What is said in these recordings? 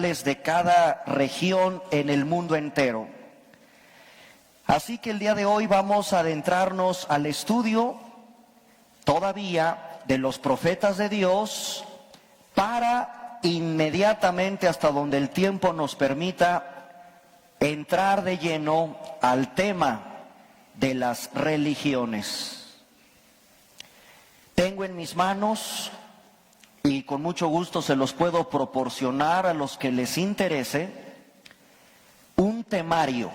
de cada región en el mundo entero. Así que el día de hoy vamos a adentrarnos al estudio todavía de los profetas de Dios para inmediatamente, hasta donde el tiempo nos permita, entrar de lleno al tema de las religiones. Tengo en mis manos, y con mucho gusto se los puedo proporcionar a los que les interese, un temario.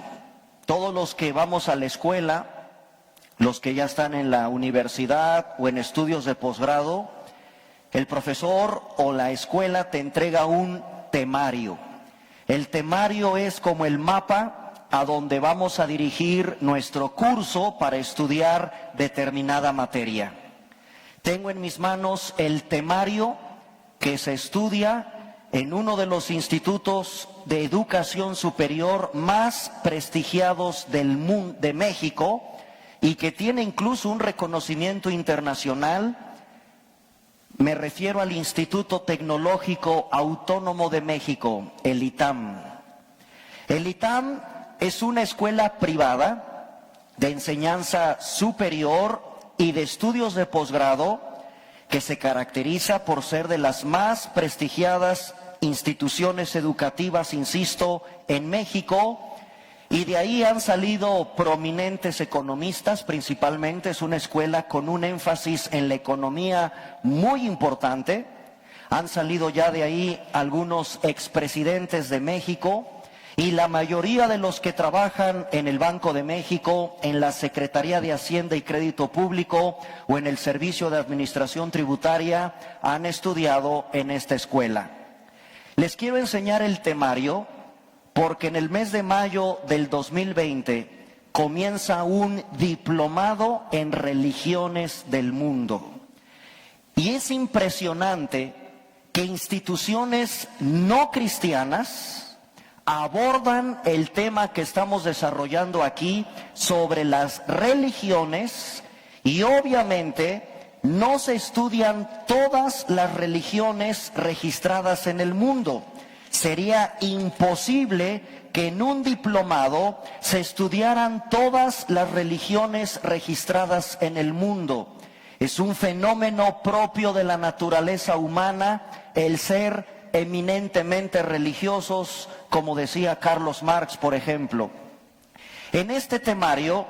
Todos los que vamos a la escuela, los que ya están en la universidad o en estudios de posgrado, el profesor o la escuela te entrega un temario. El temario es como el mapa a donde vamos a dirigir nuestro curso para estudiar determinada materia. Tengo en mis manos el temario que se estudia en uno de los institutos de educación superior más prestigiados del mundo, de México, y que tiene incluso un reconocimiento internacional. Me refiero al Instituto Tecnológico Autónomo de México, el ITAM. El ITAM es una escuela privada de enseñanza superior y de estudios de posgrado que se caracteriza por ser de las más prestigiadas instituciones educativas, insisto, en México, y de ahí han salido prominentes economistas. Principalmente es una escuela con un énfasis en la economía muy importante. Han salido ya de ahí algunos expresidentes de México, y la mayoría de los que trabajan en el Banco de México, en la Secretaría de Hacienda y Crédito Público o en el Servicio de Administración Tributaria han estudiado en esta escuela. Les quiero enseñar el temario porque en el mes de mayo del 2020 comienza un diplomado en religiones del mundo. Y es impresionante que instituciones no cristianas abordan el tema que estamos desarrollando aquí sobre las religiones, y obviamente no se estudian todas las religiones registradas en el mundo. Sería imposible que en un diplomado se estudiaran todas las religiones registradas en el mundo. Es un fenómeno propio de la naturaleza humana el ser eminentemente religiosos, como decía Carlos Marx, por ejemplo. En este temario,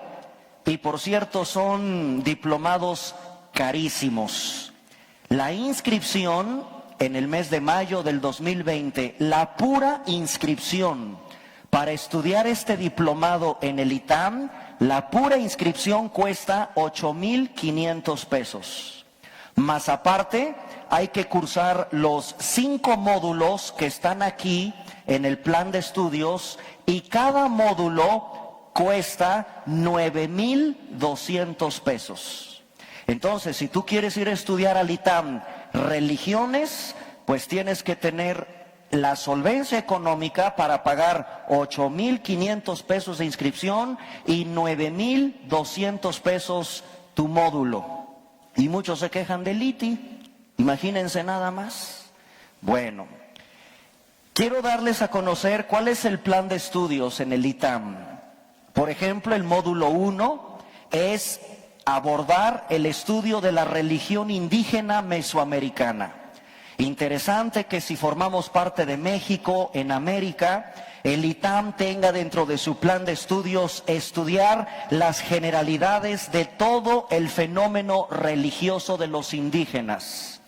y por cierto son diplomados carísimos, la inscripción en el mes de mayo del 2020, la pura inscripción para estudiar este diplomado en el ITAM, la pura inscripción cuesta 8,500 pesos. Más aparte, hay que cursar los 5 módulos que están aquí en el plan de estudios, y cada módulo cuesta 9,200 pesos. Entonces, si tú quieres ir a estudiar al ITAM religiones, pues tienes que tener la solvencia económica para pagar 8,500 pesos de inscripción y 9,200 pesos tu módulo. Y muchos se quejan del ITI, imagínense nada más. Bueno, quiero darles a conocer cuál es el plan de estudios en el ITAM. Por ejemplo, el módulo 1 es abordar el estudio de la religión indígena mesoamericana. Interesante que si formamos parte de México en América, el ITAM tenga dentro de su plan de estudios estudiar las generalidades de todo el fenómeno religioso de los indígenas.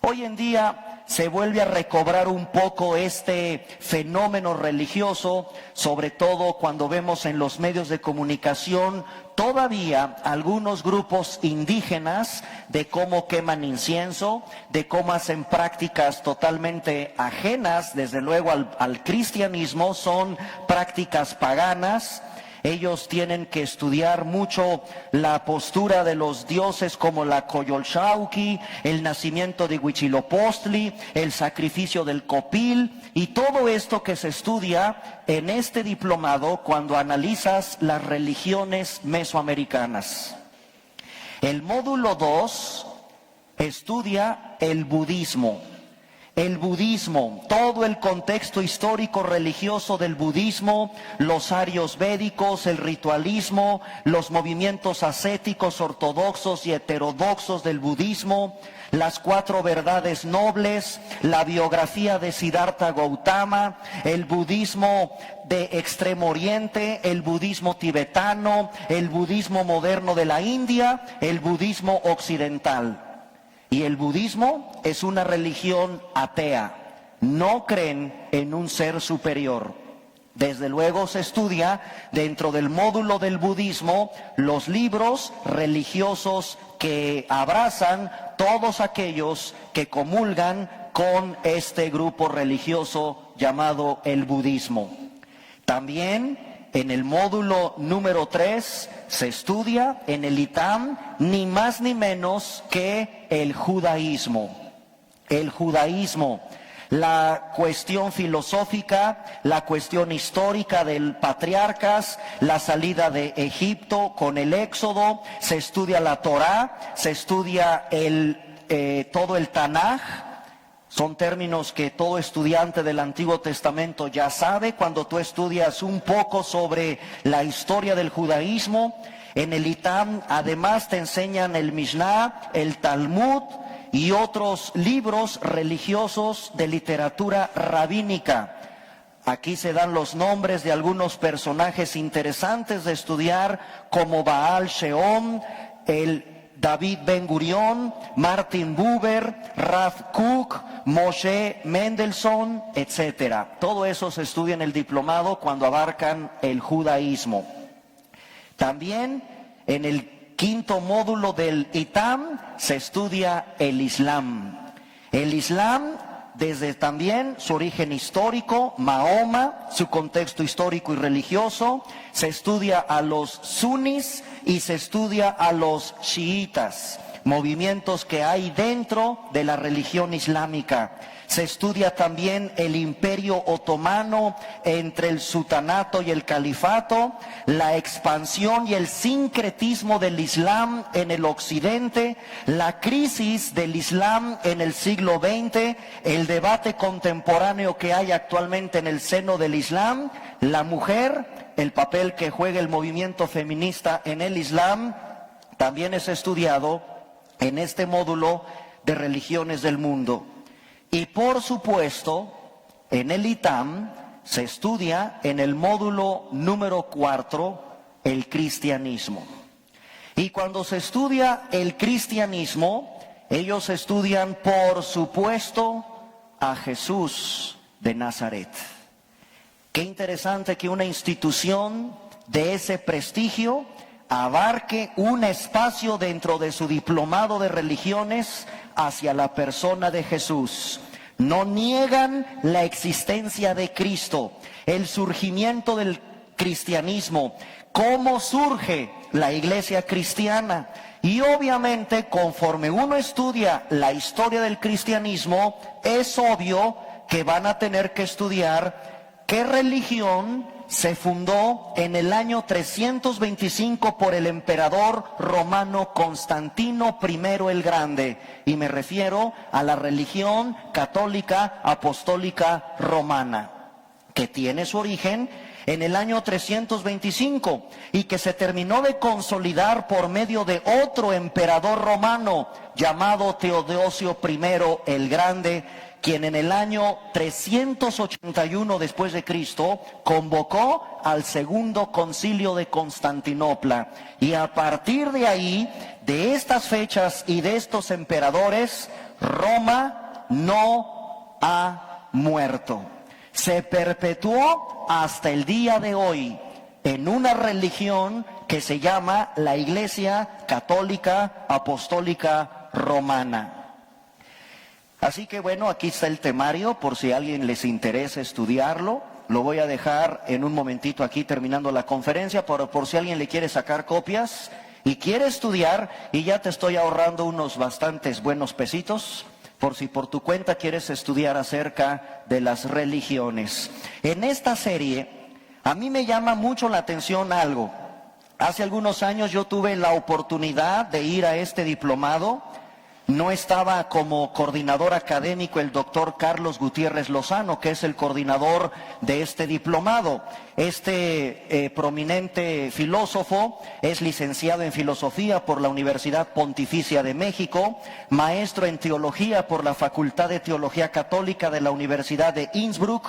Hoy en día se vuelve a recobrar un poco este fenómeno religioso, sobre todo cuando vemos en los medios de comunicación todavía algunos grupos indígenas de cómo queman incienso, de cómo hacen prácticas totalmente ajenas, desde luego al cristianismo, son prácticas paganas. Ellos tienen que estudiar mucho la postura de los dioses como la Coyolxauhqui, el nacimiento de Huitzilopochtli, el sacrificio del copil, y todo esto que se estudia en este diplomado cuando analizas las religiones mesoamericanas. El módulo 2 estudia el budismo. el budismo, todo el contexto histórico religioso del budismo, los arios védicos, el ritualismo, los movimientos ascéticos, ortodoxos y heterodoxos del budismo, las 4 verdades nobles, la biografía de Siddhartha Gautama, el budismo de Extremo Oriente, el budismo tibetano, el budismo moderno de la India, el budismo occidental. Y el budismo es una religión atea, no creen en un ser superior. Desde luego se estudia dentro del módulo del budismo los libros religiosos que abrazan todos aquellos que comulgan con este grupo religioso llamado el budismo. También en el módulo número 3 se estudia en el ITAM ni más ni menos que el judaísmo. El judaísmo, la cuestión filosófica, la cuestión histórica del patriarcas, la salida de Egipto con el Éxodo, se estudia la Torá, se estudia todo el Tanaj. Son términos que todo estudiante del Antiguo Testamento ya sabe cuando tú estudias un poco sobre la historia del judaísmo. En el ITAM además te enseñan el Mishnah, el Talmud y otros libros religiosos de literatura rabínica. Aquí se dan los nombres de algunos personajes interesantes de estudiar como Baal Sheom, el David Ben Gurión, Martin Buber, Rav Kook, Moshe Mendelssohn, etcétera. Todo eso se estudia en el diplomado cuando abarcan el judaísmo. También en el 5º módulo del ITAM se estudia el Islam. El Islam, desde también su origen histórico, Mahoma, su contexto histórico y religioso, se estudia a los sunis y se estudia a los chiitas, movimientos que hay dentro de la religión islámica. Se estudia también el Imperio Otomano entre el sultanato y el califato, la expansión y el sincretismo del Islam en el occidente, la crisis del Islam en el siglo XX, el debate contemporáneo que hay actualmente en el seno del Islam, la mujer, el papel que juega el movimiento feminista en el Islam, también es estudiado en este módulo de religiones del mundo. Y por supuesto, en el ITAM se estudia en el módulo número 4 el cristianismo. Y cuando se estudia el cristianismo, ellos estudian por supuesto a Jesús de Nazaret. Qué interesante que una institución de ese prestigio abarque un espacio dentro de su diplomado de religiones hacia la persona de Jesús. No niegan la existencia de Cristo, el surgimiento del cristianismo, cómo surge la iglesia cristiana. Y obviamente, conforme uno estudia la historia del cristianismo, es obvio que van a tener que estudiar qué religión se fundó en el año 325 por el emperador romano Constantino I el Grande. Y me refiero a la religión católica apostólica romana, que tiene su origen en el año 325 y que se terminó de consolidar por medio de otro emperador romano llamado Teodosio I el Grande, quien en el año 381 después de Cristo convocó al segundo concilio de Constantinopla. Y a partir de ahí, de estas fechas y de estos emperadores, Roma no ha muerto. Se perpetuó hasta el día de hoy en una religión que se llama la Iglesia Católica Apostólica Romana. Así que bueno, aquí está el temario por si a alguien les interesa estudiarlo. Lo voy a dejar en un momentito aquí terminando la conferencia por si alguien le quiere sacar copias y quiere estudiar, y ya te estoy ahorrando unos bastantes buenos pesitos por si por tu cuenta quieres estudiar acerca de las religiones. En esta serie a mí me llama mucho la atención algo. Hace algunos años yo tuve la oportunidad de ir a este diplomado no estaba como coordinador académico el doctor Carlos Gutiérrez Lozano, que es el coordinador de este diplomado. Este prominente filósofo es licenciado en filosofía por la Universidad Pontificia de México, maestro en teología por la Facultad de Teología Católica de la Universidad de Innsbruck,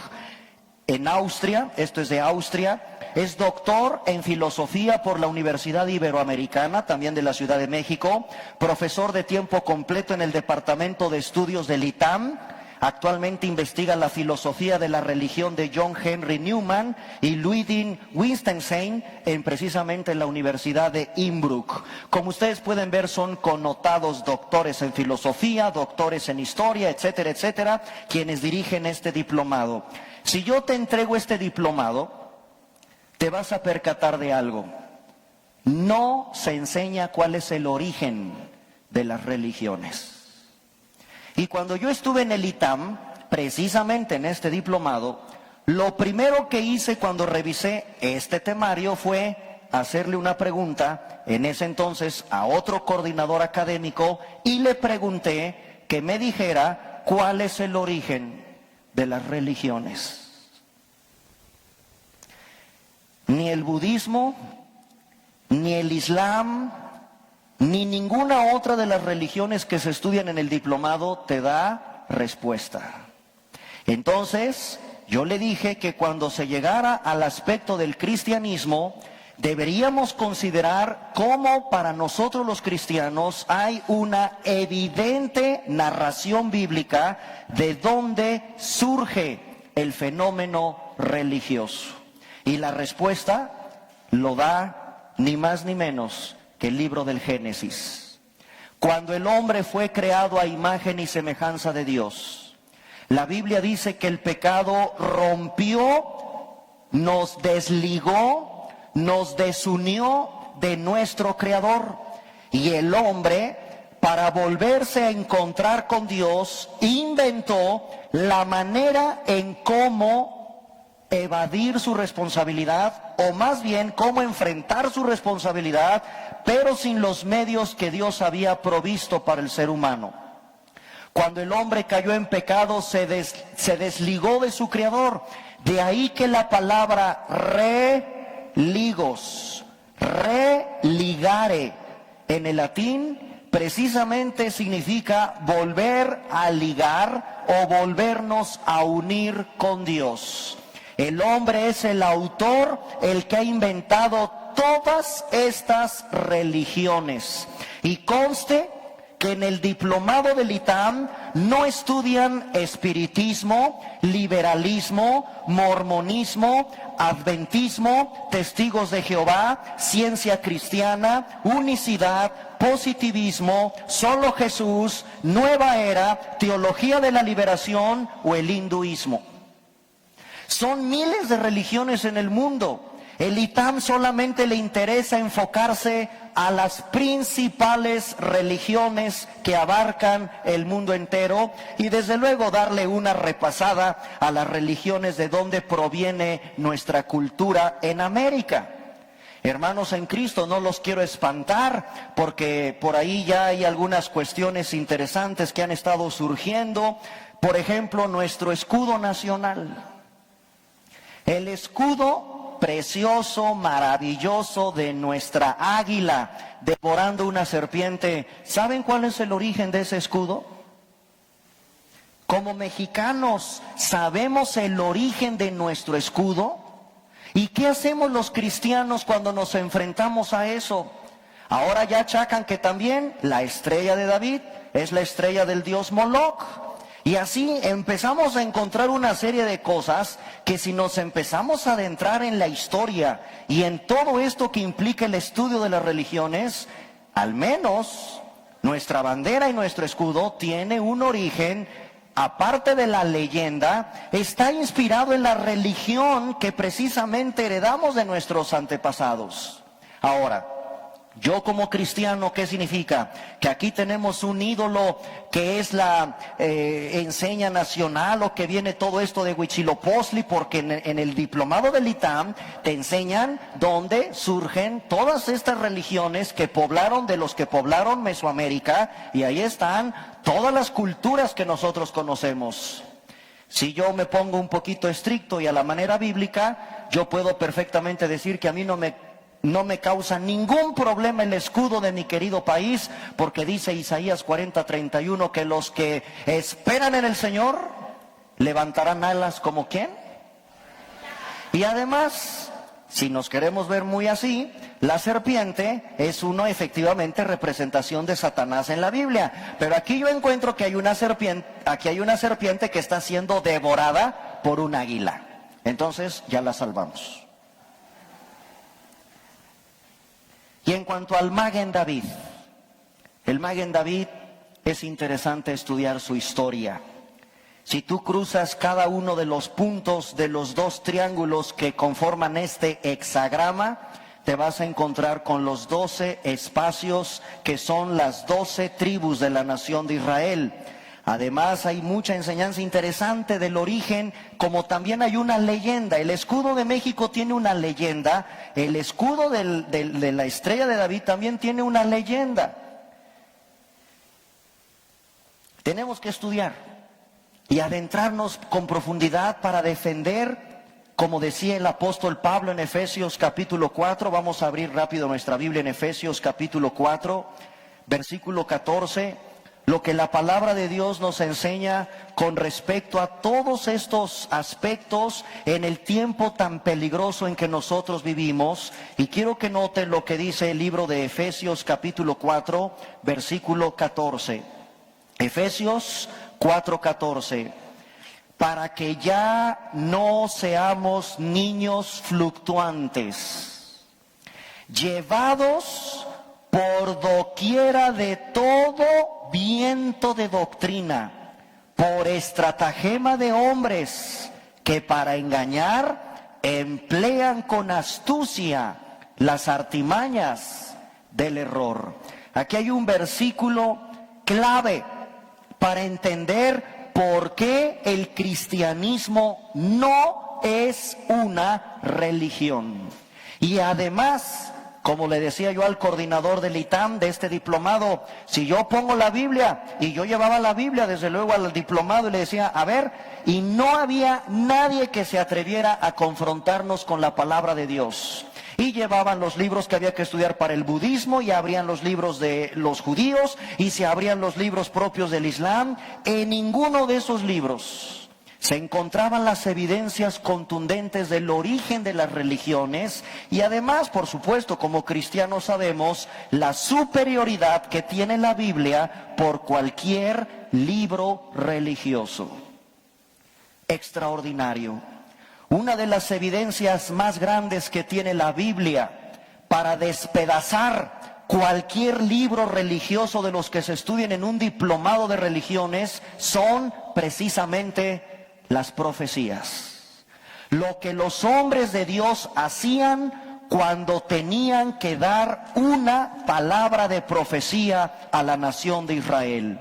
en Austria, esto es de Austria. Es doctor en filosofía por la Universidad Iberoamericana, también de la Ciudad de México, profesor de tiempo completo en el Departamento de Estudios del ITAM. Actualmente investiga la filosofía de la religión de John Henry Newman y Ludwig Wittgenstein precisamente en la Universidad de Innsbruck. Como ustedes pueden ver, son connotados doctores en filosofía, doctores en historia, etcétera, etcétera, quienes dirigen este diplomado. Si yo te entrego este diplomado, te vas a percatar de algo. No se enseña cuál es el origen de las religiones. Y cuando yo estuve en el ITAM, precisamente en este diplomado, lo primero que hice cuando revisé este temario fue hacerle una pregunta, en ese entonces a otro coordinador académico, y le pregunté que me dijera cuál es el origen de las religiones. Ni el budismo, ni el islam, ni ninguna otra de las religiones que se estudian en el diplomado te da respuesta. Entonces, yo le dije que cuando se llegara al aspecto del cristianismo, deberíamos considerar cómo para nosotros los cristianos hay una evidente narración bíblica de dónde surge el fenómeno religioso. Y la respuesta lo da ni más ni menos que el libro del Génesis. Cuando el hombre fue creado a imagen y semejanza de Dios, la Biblia dice que el pecado rompió, nos desligó, nos desunió de nuestro Creador. Y el hombre, para volverse a encontrar con Dios, inventó la manera en cómo evadir su responsabilidad, o más bien cómo enfrentar su responsabilidad, pero sin los medios que Dios había provisto para el ser humano. Cuando el hombre cayó en pecado, se desligó de su Creador. De ahí que la palabra religos, religare, en el latín precisamente significa volver a ligar o volvernos a unir con Dios. El hombre es el autor, el que ha inventado todas estas religiones. Y conste que en el diplomado del ITAM no estudian espiritismo, liberalismo, mormonismo, adventismo, testigos de Jehová, ciencia cristiana, unicidad, positivismo, solo Jesús, nueva era, teología de la liberación o el hinduismo. Son miles de religiones en el mundo. El ITAM solamente le interesa enfocarse a las principales religiones que abarcan el mundo entero y desde luego darle una repasada a las religiones de donde proviene nuestra cultura en América. Hermanos en Cristo, no los quiero espantar porque por ahí ya hay algunas cuestiones interesantes que han estado surgiendo. Por ejemplo, nuestro escudo nacional. El escudo precioso, maravilloso de nuestra águila devorando una serpiente. ¿Saben cuál es el origen de ese escudo? Como mexicanos, ¿sabemos el origen de nuestro escudo? ¿Y qué hacemos los cristianos cuando nos enfrentamos a eso? Ahora ya achacan que también la estrella de David es la estrella del dios Moloch. Y así empezamos a encontrar una serie de cosas que si nos empezamos a adentrar en la historia y en todo esto que implica el estudio de las religiones, al menos nuestra bandera y nuestro escudo tiene un origen, aparte de la leyenda, está inspirado en la religión que precisamente heredamos de nuestros antepasados. Ahora, Yo como cristiano, ¿qué significa? Que aquí tenemos un ídolo que es la enseña nacional, o que viene todo esto de Huitzilopochtli, porque en el diplomado del ITAM te enseñan dónde surgen todas estas religiones que poblaron, de los que poblaron Mesoamérica, y ahí están todas las culturas que nosotros conocemos. Si yo me pongo un poquito estricto y a la manera bíblica, yo puedo perfectamente decir que a mí no me causa ningún problema el escudo de mi querido país, porque dice Isaías 40:31 que los que esperan en el Señor levantarán alas como ¿quién? Y además, si nos queremos ver muy así, la serpiente es efectivamente representación de Satanás en la Biblia. Pero aquí yo encuentro que hay una serpiente que está siendo devorada por un águila. Entonces ya la salvamos. Y en cuanto al Maguen David, el Maguen David es interesante estudiar su historia. Si tú cruzas cada uno de los puntos de los dos triángulos que conforman este hexagrama, te vas a encontrar con los 12 espacios que son las 12 tribus de la nación de Israel. Además, hay mucha enseñanza interesante del origen, como también hay una leyenda. El escudo de México tiene una leyenda, el escudo de la estrella de David también tiene una leyenda. Tenemos que estudiar y adentrarnos con profundidad para defender, como decía el apóstol Pablo en Efesios capítulo 4, vamos a abrir rápido nuestra Biblia en Efesios capítulo 4, versículo 14, lo que la palabra de Dios nos enseña con respecto a todos estos aspectos en el tiempo tan peligroso en que nosotros vivimos. Y quiero que noten lo que dice el libro de Efesios capítulo 4, versículo 14. Efesios 4:14. Para que ya no seamos niños fluctuantes, llevados por doquiera de todo viento de doctrina, por estratagema de hombres que para engañar emplean con astucia las artimañas del error. Aquí hay un versículo clave para entender por qué el cristianismo no es una religión. Y además, como le decía yo al coordinador del ITAM de este diplomado, si yo pongo la Biblia, y yo llevaba la Biblia desde luego al diplomado y le decía, a ver, y no había nadie que se atreviera a confrontarnos con la palabra de Dios. Y llevaban los libros que había que estudiar para el budismo, y abrían los libros de los judíos, y se abrían los libros propios del Islam. En ninguno de esos libros se encontraban las evidencias contundentes del origen de las religiones, y además, por supuesto, como cristianos sabemos la superioridad que tiene la Biblia por cualquier libro religioso. Extraordinario. Una de las evidencias más grandes que tiene la Biblia para despedazar cualquier libro religioso de los que se estudian en un diplomado de religiones son precisamente las profecías. Lo que los hombres de Dios hacían cuando tenían que dar una palabra de profecía a la nación de Israel.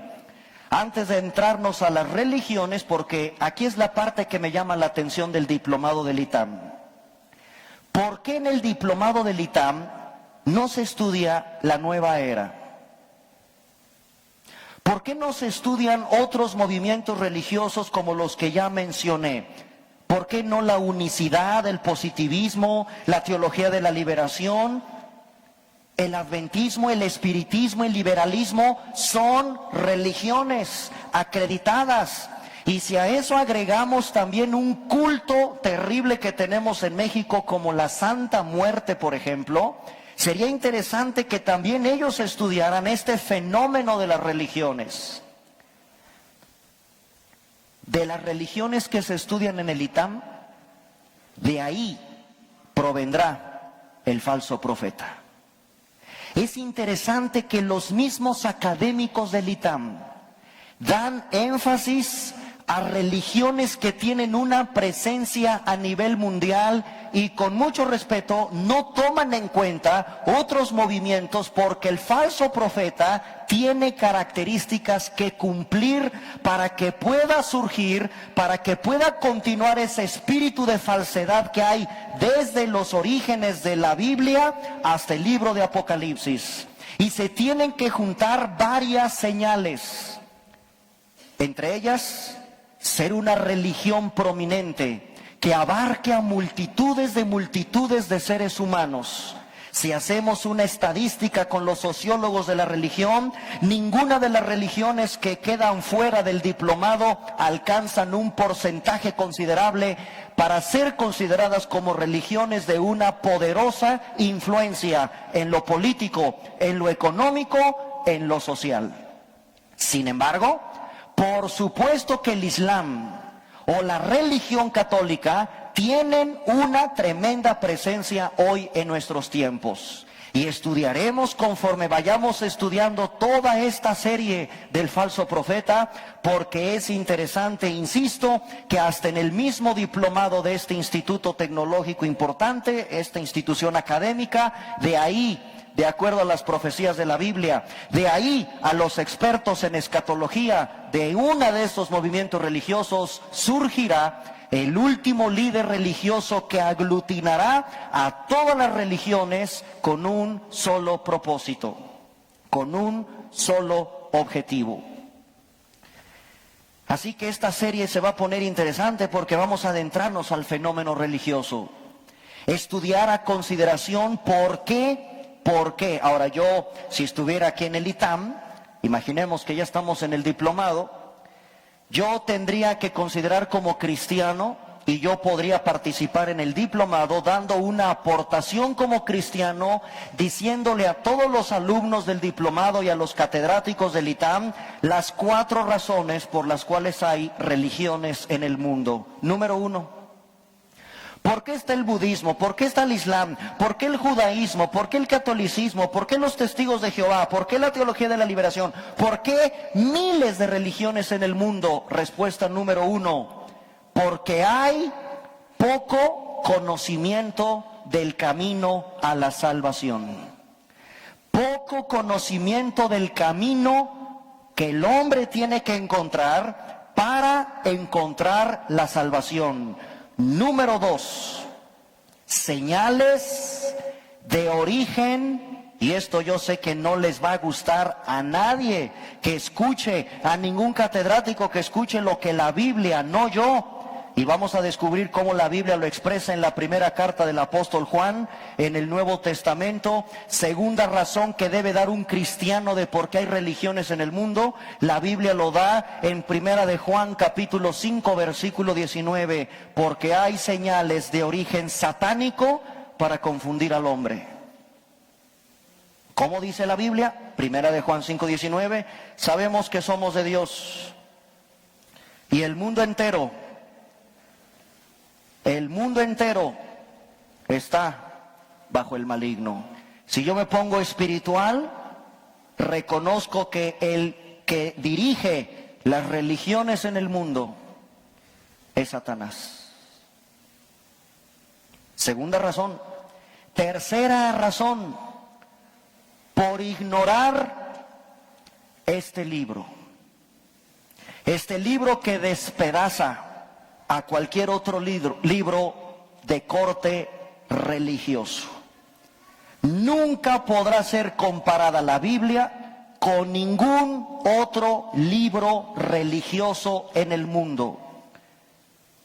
Antes de entrarnos a las religiones, porque aquí es la parte que me llama la atención del diplomado del ITAM. ¿Por qué en el diplomado del ITAM no se estudia la nueva era? ¿Por qué no se estudian otros movimientos religiosos como los que ya mencioné? ¿Por qué no la unicidad, el positivismo, la teología de la liberación? El adventismo, el espiritismo, el liberalismo son religiones acreditadas. Y si a eso agregamos también un culto terrible que tenemos en México como la Santa Muerte, por ejemplo, sería interesante que también ellos estudiaran este fenómeno de las religiones. De las religiones que se estudian en el ITAM, de ahí provendrá el falso profeta. Es interesante que los mismos académicos del ITAM dan énfasis a religiones que tienen una presencia a nivel mundial y con mucho respeto no toman en cuenta otros movimientos, porque el falso profeta tiene características que cumplir para que pueda surgir, para que pueda continuar ese espíritu de falsedad que hay desde los orígenes de la Biblia hasta el libro de Apocalipsis. Y se tienen que juntar varias señales, entre ellas ser una religión prominente que abarque a multitudes de seres humanos. Si hacemos una estadística con los sociólogos de la religión, ninguna de las religiones que quedan fuera del diplomado alcanzan un porcentaje considerable para ser consideradas como religiones de una poderosa influencia en lo político, en lo económico, en lo social. Sin embargo, por supuesto que el Islam o la religión católica tienen una tremenda presencia hoy en nuestros tiempos. Y estudiaremos conforme vayamos estudiando toda esta serie del falso profeta, porque es interesante, insisto, que hasta en el mismo diplomado de este instituto tecnológico importante, esta institución académica, de ahí, de acuerdo a las profecías de la Biblia, de ahí a los expertos en escatología de uno de estos movimientos religiosos, surgirá el último líder religioso que aglutinará a todas las religiones con un solo propósito, con un solo objetivo. Así que esta serie se va a poner interesante porque vamos a adentrarnos al fenómeno religioso, estudiar a consideración por qué. Ahora yo, si estuviera aquí en el ITAM, imaginemos que ya estamos en el diplomado, yo tendría que considerar como cristiano, y yo podría participar en el diplomado dando una aportación como cristiano, diciéndole a todos los alumnos del diplomado y a los catedráticos del ITAM las 4 razones por las cuales hay religiones en el mundo. Número 1. ¿Por qué está el budismo? ¿Por qué está el islam? ¿Por qué el judaísmo? ¿Por qué el catolicismo? ¿Por qué los testigos de Jehová? ¿Por qué la teología de la liberación? ¿Por qué miles de religiones en el mundo? Respuesta número 1. Porque hay poco conocimiento del camino a la salvación. Poco conocimiento del camino que el hombre tiene que encontrar para encontrar la salvación. Número 2, señales de origen, y esto yo sé que no les va a gustar a nadie que escuche, a ningún catedrático que escuche lo que la Biblia, no yo. Y vamos a descubrir cómo la Biblia lo expresa en la primera carta del apóstol Juan, en el Nuevo Testamento. Segunda razón que debe dar un cristiano de por qué hay religiones en el mundo, la Biblia lo da en primera de Juan capítulo 5 versículo 19, porque hay señales de origen satánico para confundir al hombre. ¿Cómo dice la Biblia? Primera de Juan 5:19, sabemos que somos de Dios y el mundo entero está bajo el maligno. Si yo me pongo espiritual, reconozco que el que dirige las religiones en el mundo es Satanás. Segunda razón. Tercera razón, por ignorar este libro. Este libro que despedaza a cualquier otro libro de corte religioso. Nunca podrá ser comparada la Biblia con ningún otro libro religioso en el mundo.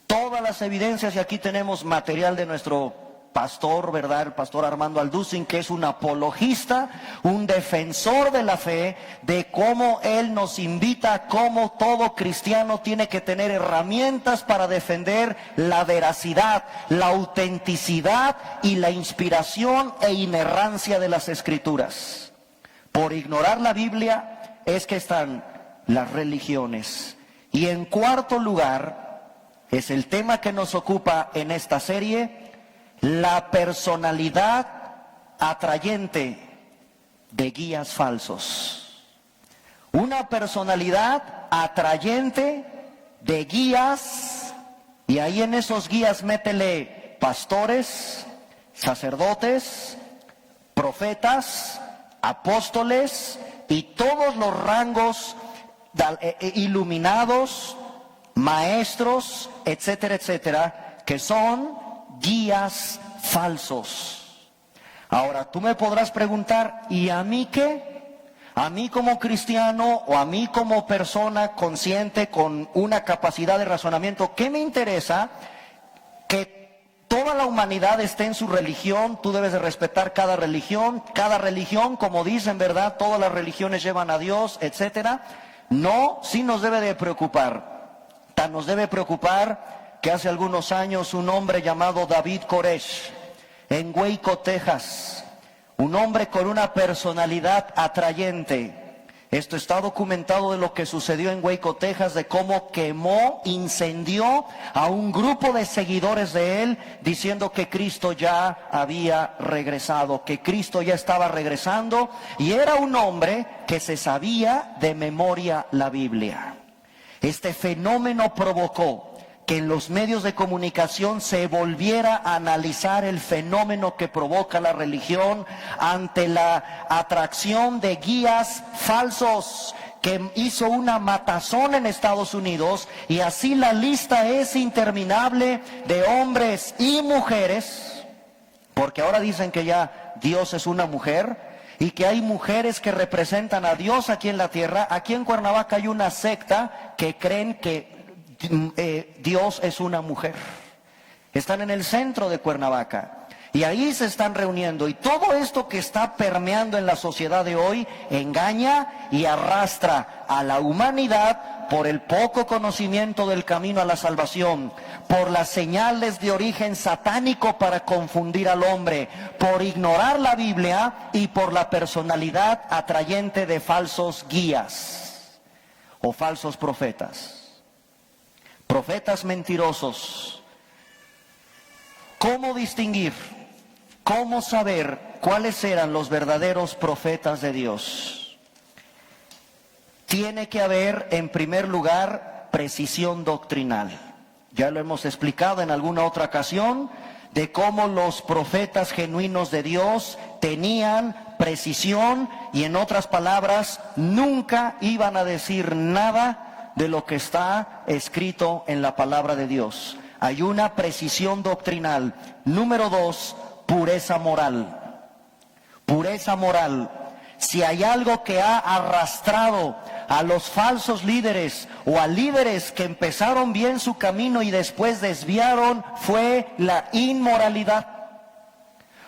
Todas las evidencias, y aquí tenemos material de nuestro pastor, ¿verdad? El pastor Armando Alducin, que es un apologista, un defensor de la fe, de cómo él nos invita, cómo todo cristiano tiene que tener herramientas para defender la veracidad, la autenticidad y la inspiración e inerrancia de las Escrituras. Por ignorar la Biblia es que están las religiones. Y en cuarto lugar, es el tema que nos ocupa en esta serie, la personalidad atrayente de guías falsos. Una personalidad atrayente de guías, y ahí en esos guías métele pastores, sacerdotes, profetas, apóstoles y todos los rangos iluminados, maestros, etcétera, etcétera, que son guías falsos. Ahora, tú me podrás preguntar, ¿y a mí qué? A mí como cristiano o a mí como persona consciente con una capacidad de razonamiento, ¿qué me interesa? Que toda la humanidad esté en su religión. Tú debes de respetar cada religión, como dicen, ¿verdad? Todas las religiones llevan a Dios, etcétera. No, sí nos debe de preocupar. Tan nos debe preocupar que hace algunos años un hombre llamado David Koresh, en Waco, Texas, un hombre con una personalidad atrayente. Esto está documentado de lo que sucedió en Waco, Texas, de cómo quemó, incendió a un grupo de seguidores de él, diciendo que Cristo ya había regresado, que Cristo ya estaba regresando, y era un hombre que se sabía de memoria la Biblia. Este fenómeno provocó que en los medios de comunicación se volviera a analizar el fenómeno que provoca la religión ante la atracción de guías falsos, que hizo una matazón en Estados Unidos, y así la lista es interminable de hombres y mujeres, porque ahora dicen que ya Dios es una mujer y que hay mujeres que representan a Dios aquí en la tierra. Aquí en Cuernavaca hay una secta que creen que Dios es una mujer. Están en el centro de Cuernavaca y ahí se están reuniendo, y todo esto que está permeando en la sociedad de hoy engaña y arrastra a la humanidad por el poco conocimiento del camino a la salvación, por las señales de origen satánico para confundir al hombre, por ignorar la Biblia y por la personalidad atrayente de falsos guías o falsos profetas. Profetas mentirosos. ¿Cómo distinguir? ¿Cómo saber cuáles eran los verdaderos profetas de Dios? Tiene que haber, en primer lugar, precisión doctrinal. Ya lo hemos explicado en alguna otra ocasión, de cómo los profetas genuinos de Dios tenían precisión, y en otras palabras, nunca iban a decir nada de lo que está escrito en la palabra de Dios. Hay una precisión doctrinal. Número 2, pureza moral. Pureza moral. Si hay algo que ha arrastrado a los falsos líderes o a líderes que empezaron bien su camino y después desviaron, fue la inmoralidad.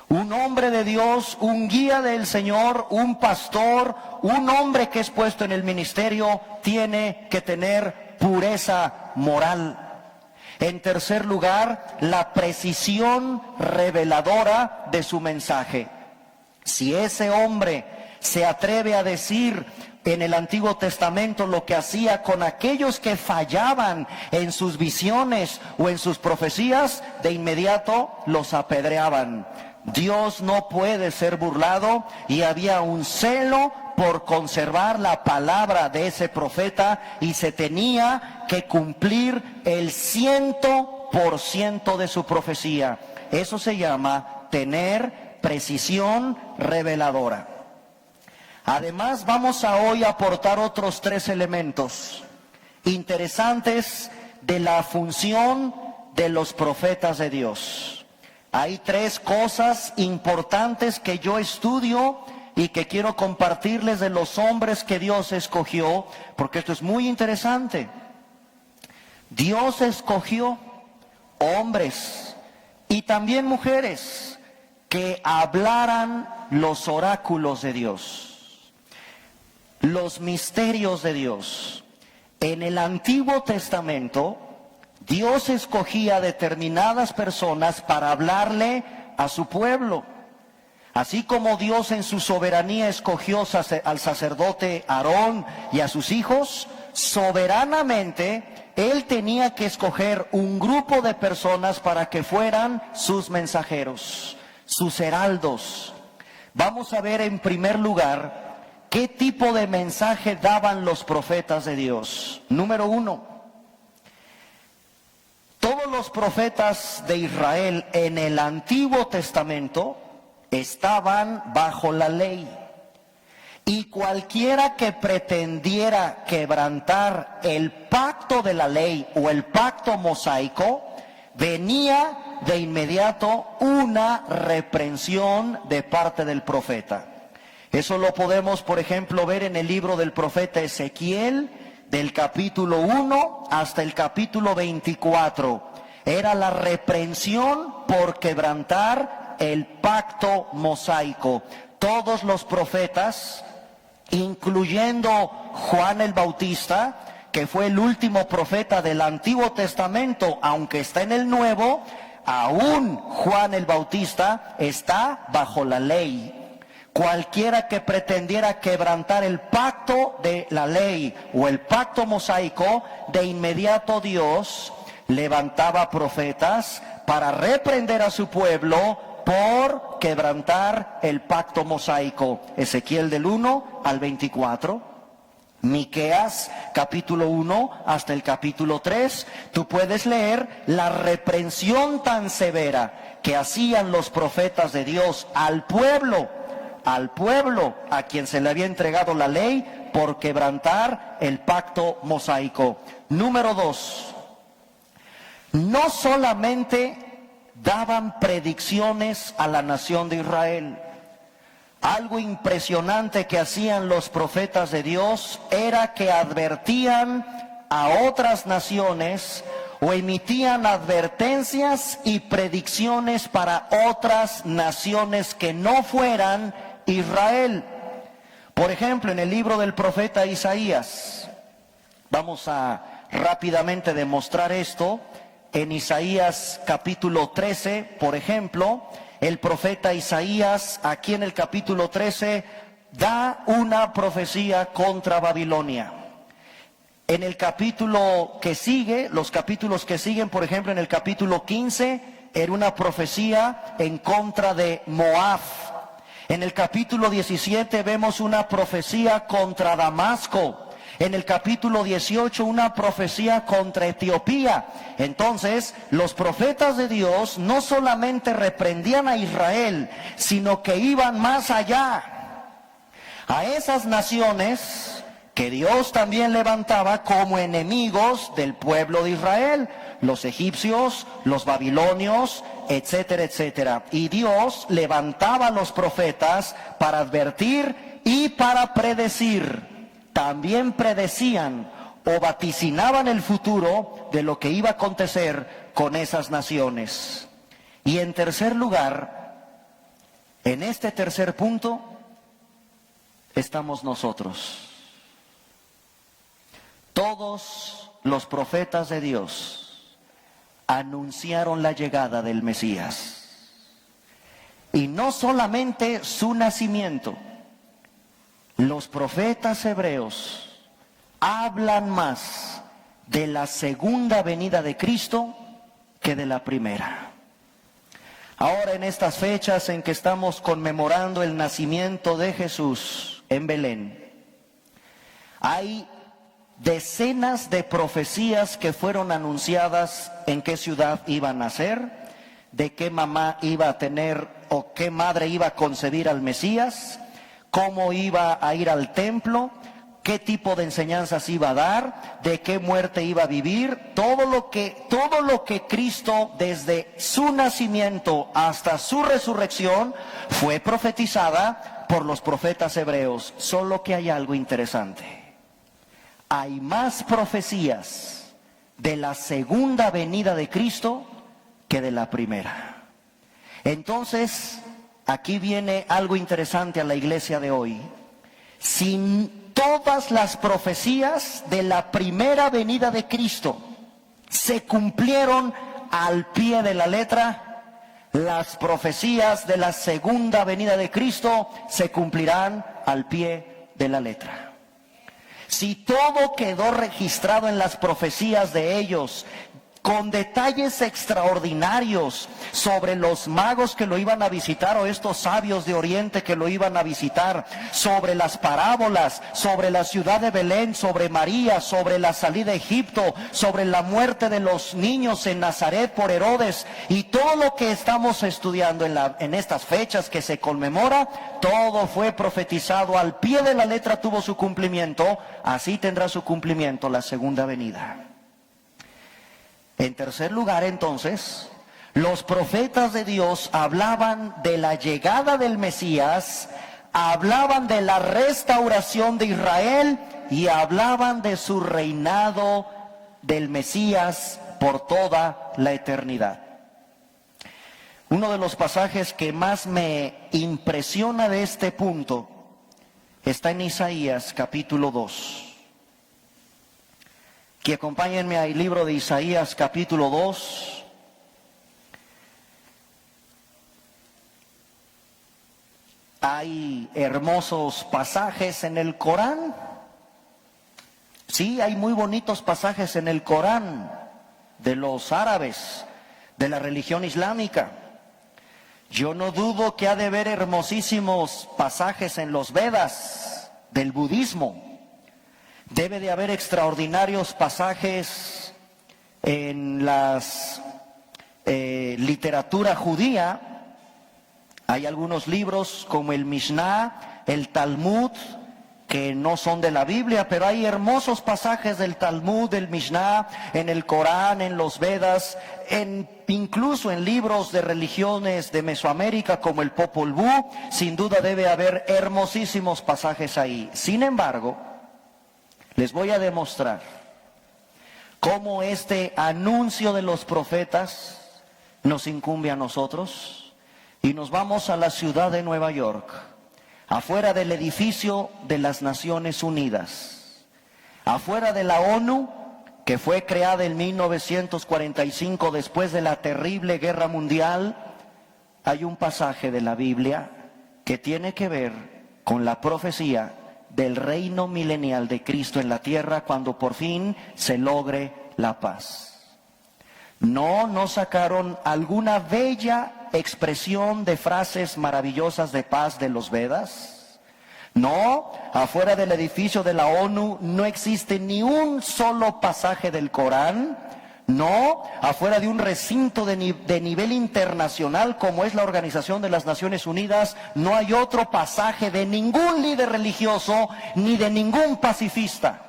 Un hombre de Dios, un guía del Señor, un pastor, un hombre que es puesto en el ministerio, tiene que tener pureza moral. En tercer lugar, la precisión reveladora de su mensaje. Si ese hombre se atreve a decir en el Antiguo Testamento lo que hacía con aquellos que fallaban en sus visiones o en sus profecías, de inmediato los apedreaban. Dios no puede ser burlado, y había un celo por conservar la palabra de ese profeta, y se tenía que cumplir el 100% de su profecía. Eso se llama tener precisión reveladora. Además, vamos a hoy aportar otros 3 elementos interesantes de la función de los profetas de Dios. Hay 3 cosas importantes que yo estudio y que quiero compartirles de los hombres que Dios escogió, porque esto es muy interesante. Dios escogió hombres y también mujeres que hablaran los oráculos de Dios, los misterios de Dios. En el Antiguo Testamento, Dios escogía determinadas personas para hablarle a su pueblo. Así como Dios en su soberanía escogió al sacerdote Aarón y a sus hijos, soberanamente Él tenía que escoger un grupo de personas para que fueran sus mensajeros, sus heraldos. Vamos a ver en primer lugar qué tipo de mensaje daban los profetas de Dios. Número 1. los profetas de Israel en el Antiguo Testamento estaban bajo la ley. Y cualquiera que pretendiera quebrantar el pacto de la ley o el pacto mosaico, venía de inmediato una reprensión de parte del profeta. Eso lo podemos, por ejemplo, ver en el libro del profeta Ezequiel, del capítulo 1 hasta el capítulo 24. Era la reprensión por quebrantar el pacto mosaico. Todos los profetas, incluyendo Juan el Bautista, que fue el último profeta del Antiguo Testamento, aunque está en el Nuevo, aún Juan el Bautista está bajo la ley. Cualquiera que pretendiera quebrantar el pacto de la ley o el pacto mosaico, de inmediato Dios levantaba profetas para reprender a su pueblo por quebrantar el pacto mosaico. Ezequiel del 1 al 24, Miqueas capítulo 1 hasta el capítulo 3, tú puedes leer la reprensión tan severa que hacían los profetas de Dios al pueblo a quien se le había entregado la ley por quebrantar el pacto mosaico. Número 2, no solamente daban predicciones a la nación de Israel. Algo impresionante que hacían los profetas de Dios era que advertían a otras naciones o emitían advertencias y predicciones para otras naciones que no fueran Israel. Por ejemplo, en el libro del profeta Isaías, vamos a rápidamente demostrar esto. En Isaías capítulo 13, por ejemplo, el profeta Isaías, aquí en el capítulo 13, da una profecía contra Babilonia. En el capítulo que sigue, los capítulos que siguen, por ejemplo, en el capítulo 15, era una profecía en contra de Moab. En el capítulo 17 vemos una profecía contra Damasco. En el capítulo 18 una profecía contra Etiopía. Entonces, los profetas de Dios no solamente reprendían a Israel, sino que iban más allá. A esas naciones que Dios también levantaba como enemigos del pueblo de Israel, los egipcios, los babilonios, etcétera, etcétera. Y Dios levantaba a los profetas para advertir y para predecir. También predecían o vaticinaban el futuro de lo que iba a acontecer con esas naciones. Y en tercer lugar, en este tercer punto, estamos nosotros. Todos los profetas de Dios anunciaron la llegada del Mesías. Y no solamente su nacimiento. Los profetas hebreos hablan más de la segunda venida de Cristo que de la primera. Ahora, en estas fechas en que estamos conmemorando el nacimiento de Jesús en Belén, hay decenas de profecías que fueron anunciadas en qué ciudad iba a nacer, de qué mamá iba a tener o qué madre iba a concebir al Mesías, cómo iba a ir al templo, qué tipo de enseñanzas iba a dar, de qué muerte iba a vivir. Todo lo que Cristo, desde su nacimiento hasta su resurrección, fue profetizada por los profetas hebreos. Solo que hay algo interesante. Hay más profecías de la segunda venida de Cristo que de la primera. Entonces, aquí viene algo interesante a la iglesia de hoy. Si todas las profecías de la primera venida de Cristo se cumplieron al pie de la letra, las profecías de la segunda venida de Cristo se cumplirán al pie de la letra. Si todo quedó registrado en las profecías de ellos con detalles extraordinarios sobre los magos que lo iban a visitar, o estos sabios de Oriente que lo iban a visitar, sobre las parábolas, sobre la ciudad de Belén, sobre María, sobre la salida de Egipto, sobre la muerte de los niños en Nazaret por Herodes, y todo lo que estamos estudiando en estas fechas que se conmemora, todo fue profetizado al pie de la letra, tuvo su cumplimiento. Así tendrá su cumplimiento la segunda venida. En tercer lugar, entonces, los profetas de Dios hablaban de la llegada del Mesías, hablaban de la restauración de Israel y hablaban de su reinado del Mesías por toda la eternidad. Uno de los pasajes que más me impresiona de este punto está en Isaías capítulo 2. Que acompáñenme al libro de Isaías capítulo 2. Hay hermosos pasajes en el Corán. Sí, hay muy bonitos pasajes en el Corán de los árabes, de la religión islámica. Yo no dudo que ha de haber hermosísimos pasajes en los Vedas del budismo. Debe de haber extraordinarios pasajes en la literatura judía. Hay algunos libros como el Mishnah, el Talmud, que no son de la Biblia, pero hay hermosos pasajes del Talmud, del Mishnah, en el Corán, en los Vedas, incluso en libros de religiones de Mesoamérica como el Popol Vuh. Sin duda debe haber hermosísimos pasajes ahí. Sin embargo, les voy a demostrar cómo este anuncio de los profetas nos incumbe a nosotros, y nos vamos a la ciudad de Nueva York, afuera del edificio de las Naciones Unidas, afuera de la ONU, que fue creada en 1945 después de la terrible Guerra Mundial. Hay un pasaje de la Biblia que tiene que ver con la profecía del reino milenial de Cristo en la tierra, cuando por fin se logre la paz. No sacaron alguna bella expresión de frases maravillosas de paz de los Vedas. No, afuera del edificio de la ONU no existe ni un solo pasaje del Corán. No, afuera de un recinto de nivel internacional como es la Organización de las Naciones Unidas, no hay otro pasaje de ningún líder religioso ni de ningún pacifista.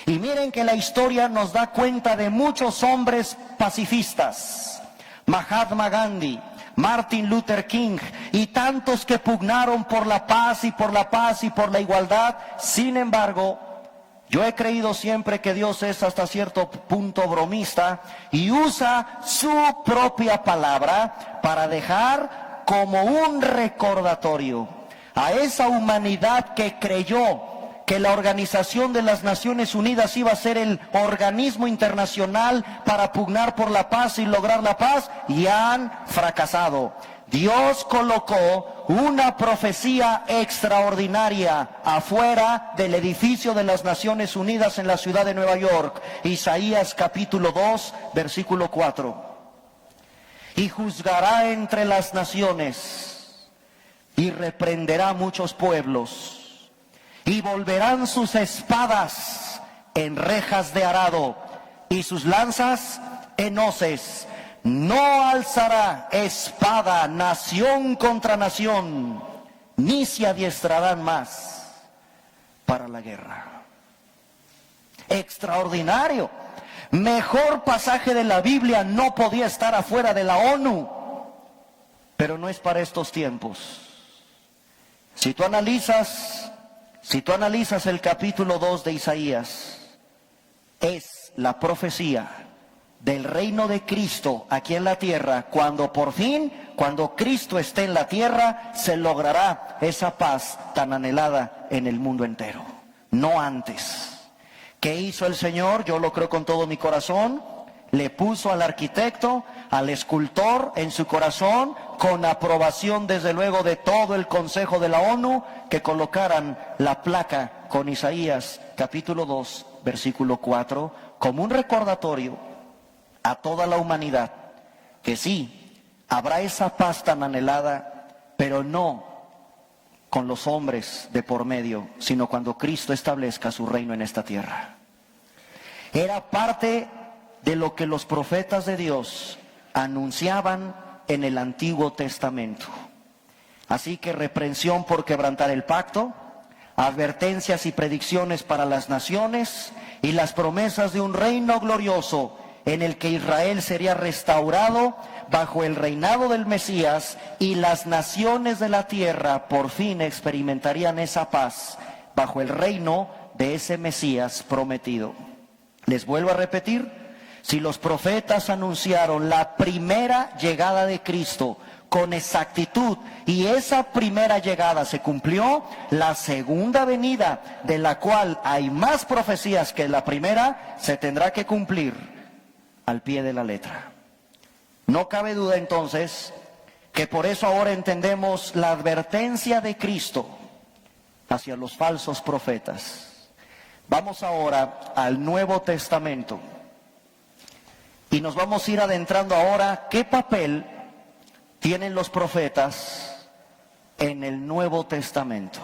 Y miren que la historia nos da cuenta de muchos hombres pacifistas: Mahatma Gandhi, Martin Luther King y tantos que pugnaron por la paz y por la paz y por la igualdad. Sin embargo, yo he creído siempre que Dios es hasta cierto punto bromista y usa su propia palabra para dejar como un recordatorio a esa humanidad que creyó que la Organización de las Naciones Unidas iba a ser el organismo internacional para pugnar por la paz y lograr la paz, y han fracasado. Dios colocó una profecía extraordinaria afuera del edificio de las Naciones Unidas en la ciudad de Nueva York. Isaías capítulo 2, versículo 4. Y juzgará entre las naciones y reprenderá muchos pueblos, y volverán sus espadas en rejas de arado y sus lanzas en hoces. No alzará espada nación contra nación, ni se adiestrarán más para la guerra. Extraordinario. Mejor pasaje de la Biblia no podía estar afuera de la ONU, pero no es para estos tiempos. Si tú analizas el capítulo 2 de Isaías, es la profecía del reino de Cristo aquí en la tierra, cuando por fin, cuando Cristo esté en la tierra, se logrará esa paz tan anhelada en el mundo entero, no antes. ¿Qué hizo el Señor? Yo lo creo con todo mi corazón. Le puso al arquitecto, al escultor en su corazón, con aprobación desde luego de todo el Consejo de la ONU, que colocaran la placa con Isaías capítulo 2, versículo 4, como un recordatorio a toda la humanidad que sí, habrá esa paz tan anhelada, pero no con los hombres de por medio, sino cuando Cristo establezca su reino en esta tierra. Era parte de lo que los profetas de Dios anunciaban en el Antiguo Testamento. Así que reprensión por quebrantar el pacto, advertencias y predicciones para las naciones y las promesas de un reino glorioso en el que Israel sería restaurado bajo el reinado del Mesías y las naciones de la tierra por fin experimentarían esa paz bajo el reino de ese Mesías prometido. Les vuelvo a repetir, si los profetas anunciaron la primera llegada de Cristo con exactitud y esa primera llegada se cumplió, la segunda venida, de la cual hay más profecías que la primera, se tendrá que cumplir al pie de la letra. No cabe duda entonces que por eso ahora entendemos la advertencia de Cristo hacia los falsos profetas. Vamos ahora al Nuevo Testamento y nos vamos a ir adentrando ahora qué papel tienen los profetas en el Nuevo Testamento.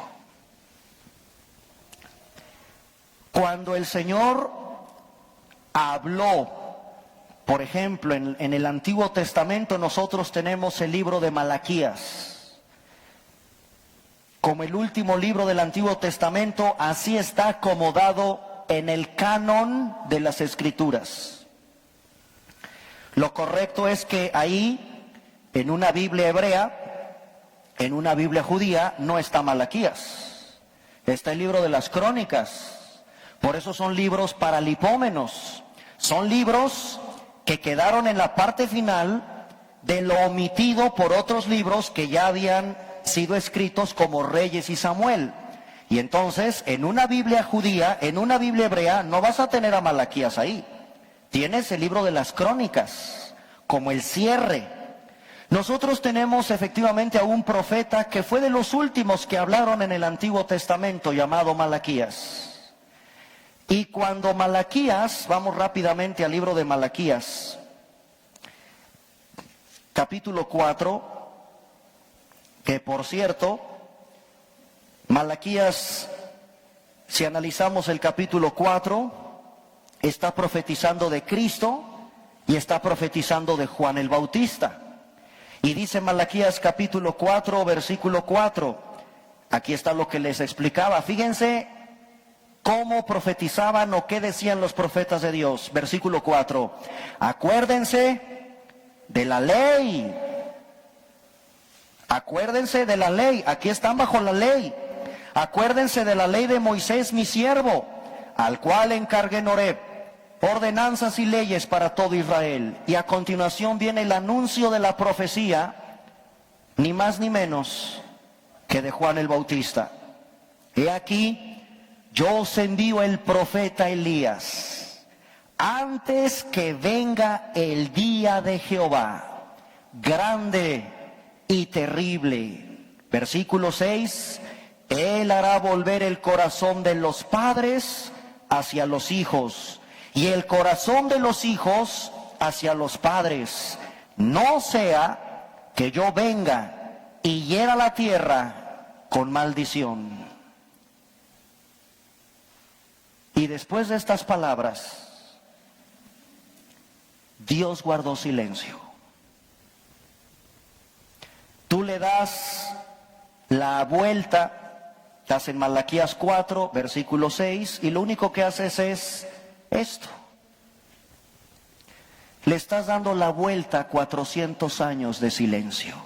Cuando el Señor habló, por ejemplo, en el Antiguo Testamento nosotros tenemos el libro de Malaquías. Como el último libro del Antiguo Testamento, así está acomodado en el canon de las Escrituras. Lo correcto es que ahí, en una Biblia hebrea, en una Biblia judía, no está Malaquías. Está el libro de las Crónicas. Por eso son libros paralipómenos. Son libros que quedaron en la parte final de lo omitido por otros libros que ya habían sido escritos como Reyes y Samuel. Y entonces, en una Biblia judía, en una Biblia hebrea, no vas a tener a Malaquías ahí. Tienes el libro de las Crónicas, como el cierre. Nosotros tenemos efectivamente a un profeta que fue de los últimos que hablaron en el Antiguo Testamento, llamado Malaquías. Y cuando Malaquías, vamos rápidamente al libro de Malaquías, capítulo 4, que por cierto, Malaquías, si analizamos el capítulo 4, está profetizando de Cristo y está profetizando de Juan el Bautista. Y dice Malaquías capítulo 4, versículo 4, aquí está lo que les explicaba. Fíjense cómo profetizaban o qué decían los profetas de Dios. Versículo 4, acuérdense de la ley. Acuérdense de la ley, aquí están bajo la ley. Acuérdense de la ley de Moisés mi siervo, al cual encargué en Horeb ordenanzas y leyes para todo Israel. Y a continuación viene el anuncio de la profecía, ni más ni menos que de Juan el Bautista. He aquí, yo os envío el profeta Elías, antes que venga el día de Jehová, grande y terrible. Versículo 6, Él hará volver el corazón de los padres hacia los hijos, y el corazón de los hijos hacia los padres, no sea que yo venga y hiera la tierra con maldición. Y después de estas palabras, Dios guardó silencio. Tú le das la vuelta, estás en Malaquías 4, versículo 6, y lo único que haces es esto. Le estás dando la vuelta a 400 años de silencio.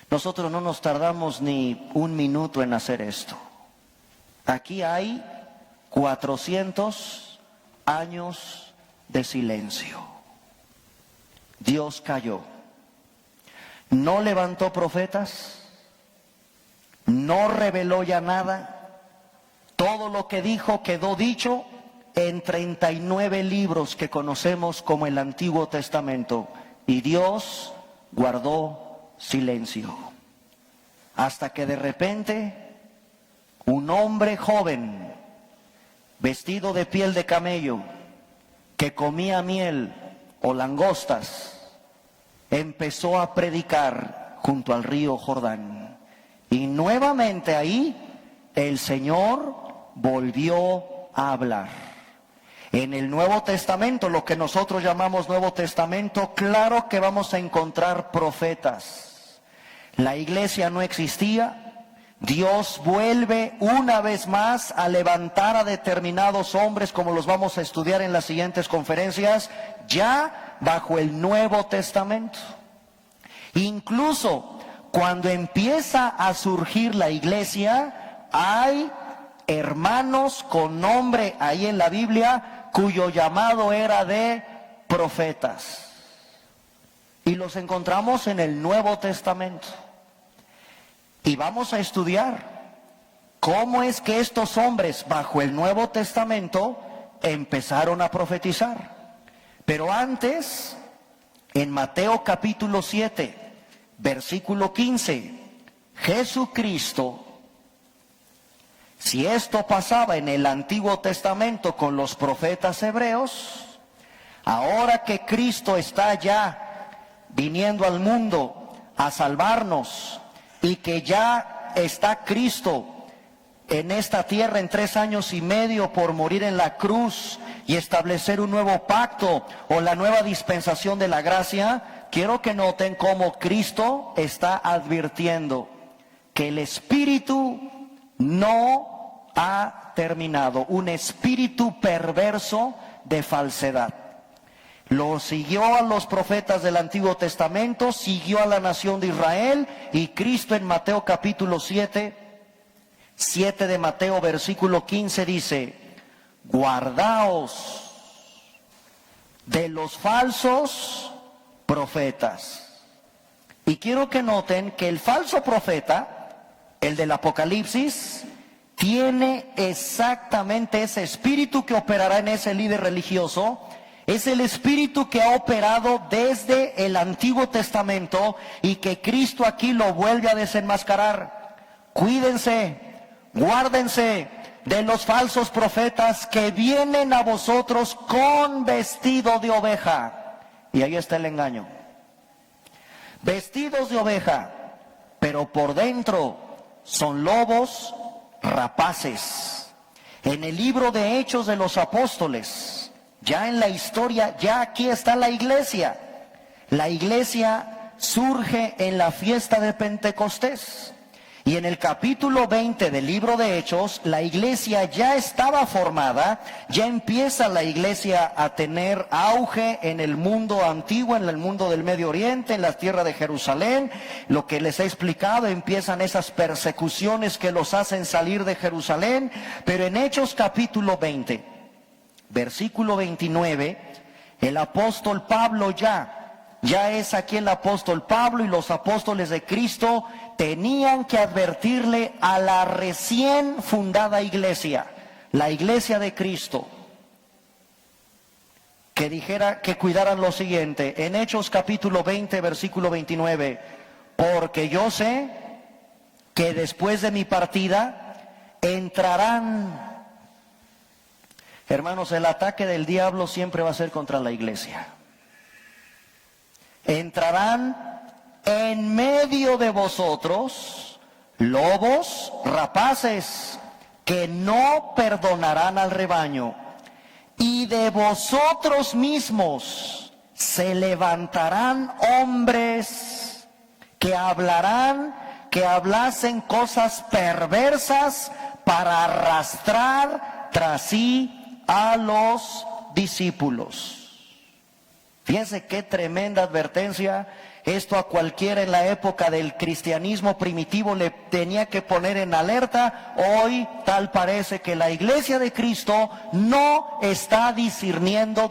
Nosotros no nos tardamos ni un minuto en hacer esto. Aquí hay 400 años de silencio. Dios calló. No levantó profetas, no reveló ya nada. Todo lo que dijo quedó dicho en 39 libros que conocemos como el Antiguo Testamento. Y Dios guardó silencio. Hasta que de repente un hombre joven, vestido de piel de camello, que comía miel o langostas, empezó a predicar junto al río Jordán. Y nuevamente ahí el Señor volvió a hablar. En el Nuevo Testamento, lo que nosotros llamamos Nuevo Testamento, claro que vamos a encontrar profetas. La iglesia no existía. Dios vuelve una vez más a levantar a determinados hombres, como los vamos a estudiar en las siguientes conferencias, ya bajo el Nuevo Testamento. Incluso cuando empieza a surgir la iglesia, hay hermanos con nombre ahí en la Biblia cuyo llamado era de profetas. Y los encontramos en el Nuevo Testamento. Y vamos a estudiar cómo es que estos hombres bajo el Nuevo Testamento empezaron a profetizar. Pero antes, en Mateo capítulo 7, versículo 15, Jesucristo, si esto pasaba en el Antiguo Testamento con los profetas hebreos, ahora que Cristo está ya viniendo al mundo a salvarnos, y que ya está Cristo en esta tierra en 3 años y medio por morir en la cruz y establecer un nuevo pacto o la nueva dispensación de la gracia, quiero que noten cómo Cristo está advirtiendo que el espíritu no ha terminado, un espíritu perverso de falsedad. Lo siguió a los profetas del Antiguo Testamento, siguió a la nación de Israel, y Cristo en Mateo capítulo 7 de Mateo versículo 15 dice: guardaos de los falsos profetas. Y quiero que noten que el falso profeta, el del Apocalipsis, tiene exactamente ese espíritu que operará en ese líder religioso. Es el espíritu que ha operado desde el Antiguo Testamento y que Cristo aquí lo vuelve a desenmascarar. Cuídense, guárdense de los falsos profetas que vienen a vosotros con vestido de oveja. Y ahí está el engaño. Vestidos de oveja, pero por dentro son lobos rapaces. En el libro de Hechos de los Apóstoles, ya en la historia, ya aquí está la iglesia. La iglesia surge en la fiesta de Pentecostés. Y en el capítulo 20 del libro de Hechos, la iglesia ya estaba formada, ya empieza la iglesia a tener auge en el mundo antiguo, en el mundo del Medio Oriente, en la tierra de Jerusalén. Lo que les he explicado, empiezan esas persecuciones que los hacen salir de Jerusalén. Pero en Hechos capítulo 20, versículo 29, el apóstol Pablo ya es aquí el apóstol Pablo, y los apóstoles de Cristo tenían que advertirle a la recién fundada iglesia, la iglesia de Cristo, que dijera, que cuidaran lo siguiente, en Hechos capítulo 20, versículo 29, porque yo sé que después de mi partida entrarán. Hermanos, el ataque del diablo siempre va a ser contra la iglesia. Entrarán en medio de vosotros lobos rapaces que no perdonarán al rebaño, y de vosotros mismos se levantarán hombres que hablasen cosas perversas para arrastrar tras sí a los discípulos. Fíjense qué tremenda advertencia. Esto a cualquiera en la época del cristianismo primitivo le tenía que poner en alerta. Hoy tal parece que la iglesia de Cristo no está discerniendo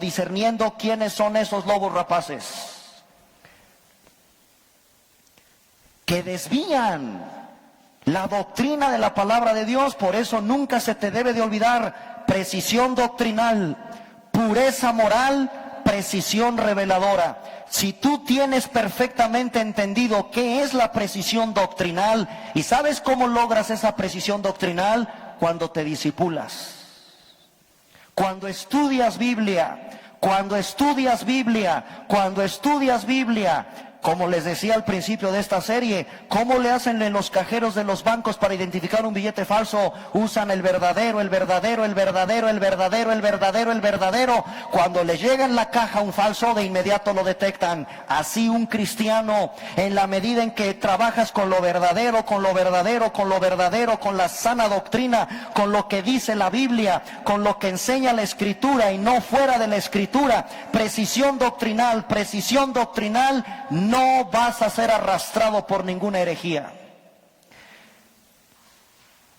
quiénes son esos lobos rapaces, que desvían la doctrina de la palabra de Dios. Por eso nunca se te debe de olvidar precisión doctrinal, pureza moral, precisión reveladora. Si tú tienes perfectamente entendido qué es la precisión doctrinal, y sabes cómo logras esa precisión doctrinal, cuando te discipulas, cuando estudias Biblia, Cuando estudias Biblia, como les decía al principio de esta serie, ¿cómo le hacen en los cajeros de los bancos para identificar un billete falso? Usan el verdadero, el verdadero, el verdadero, el verdadero, el verdadero, el verdadero. Cuando le llega en la caja un falso, de inmediato lo detectan. Así un cristiano, en la medida en que trabajas con lo verdadero, con lo verdadero, con lo verdadero, con la sana doctrina, con lo que dice la Biblia, con lo que enseña la Escritura y no fuera de la Escritura, precisión doctrinal, no vas a ser arrastrado por ninguna herejía.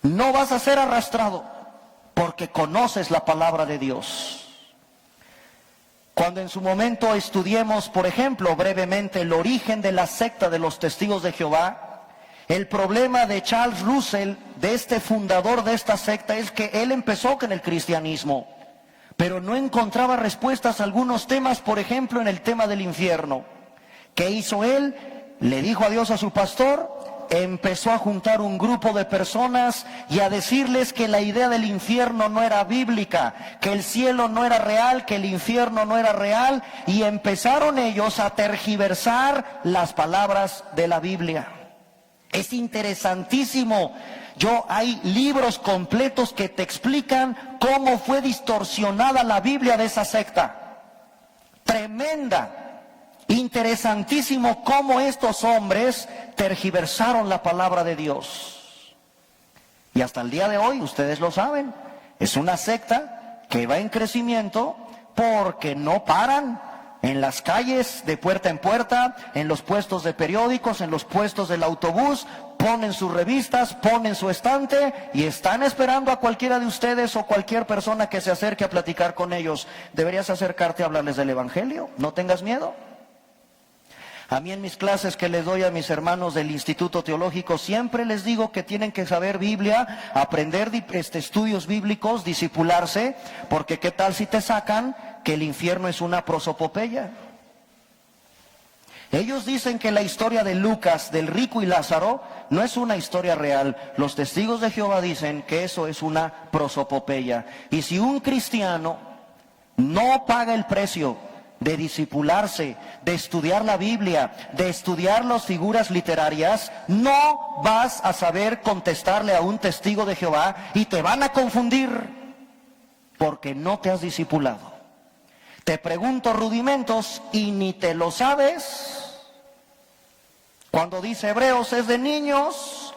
No vas a ser arrastrado porque conoces la palabra de Dios. Cuando en su momento estudiemos, por ejemplo, brevemente el origen de la secta de los Testigos de Jehová, el problema de Charles Russell, de este fundador de esta secta, es que él empezó con el cristianismo, pero no encontraba respuestas a algunos temas, por ejemplo, en el tema del infierno. ¿Qué hizo él? Le dijo adiós a su pastor, empezó a juntar un grupo de personas y a decirles que la idea del infierno no era bíblica, que el cielo no era real, que el infierno no era real, y empezaron ellos a tergiversar las palabras de la Biblia. Es interesantísimo. Hay libros completos que te explican cómo fue distorsionada la Biblia de esa secta. Tremenda. Interesantísimo cómo estos hombres tergiversaron la palabra de Dios. Y hasta el día de hoy, ustedes lo saben, es una secta que va en crecimiento porque no paran en las calles, de puerta en puerta, en los puestos de periódicos, en los puestos del autobús, ponen sus revistas, ponen su estante y están esperando a cualquiera de ustedes o cualquier persona que se acerque a platicar con ellos. Deberías acercarte a hablarles del Evangelio, no tengas miedo. A mí en mis clases que les doy a mis hermanos del Instituto Teológico, siempre les digo que tienen que saber Biblia, aprender estudios bíblicos, discipularse, porque qué tal si te sacan que el infierno es una prosopopeya. Ellos dicen que la historia de Lucas, del rico y Lázaro, no es una historia real. Los testigos de Jehová dicen que eso es una prosopopeya. Y si un cristiano no paga el precio de discipularse, de estudiar la Biblia, de estudiar las figuras literarias, no vas a saber contestarle a un testigo de Jehová y te van a confundir porque no te has discipulado. Te pregunto rudimentos y ni te lo sabes. Cuando dice Hebreos es de niños.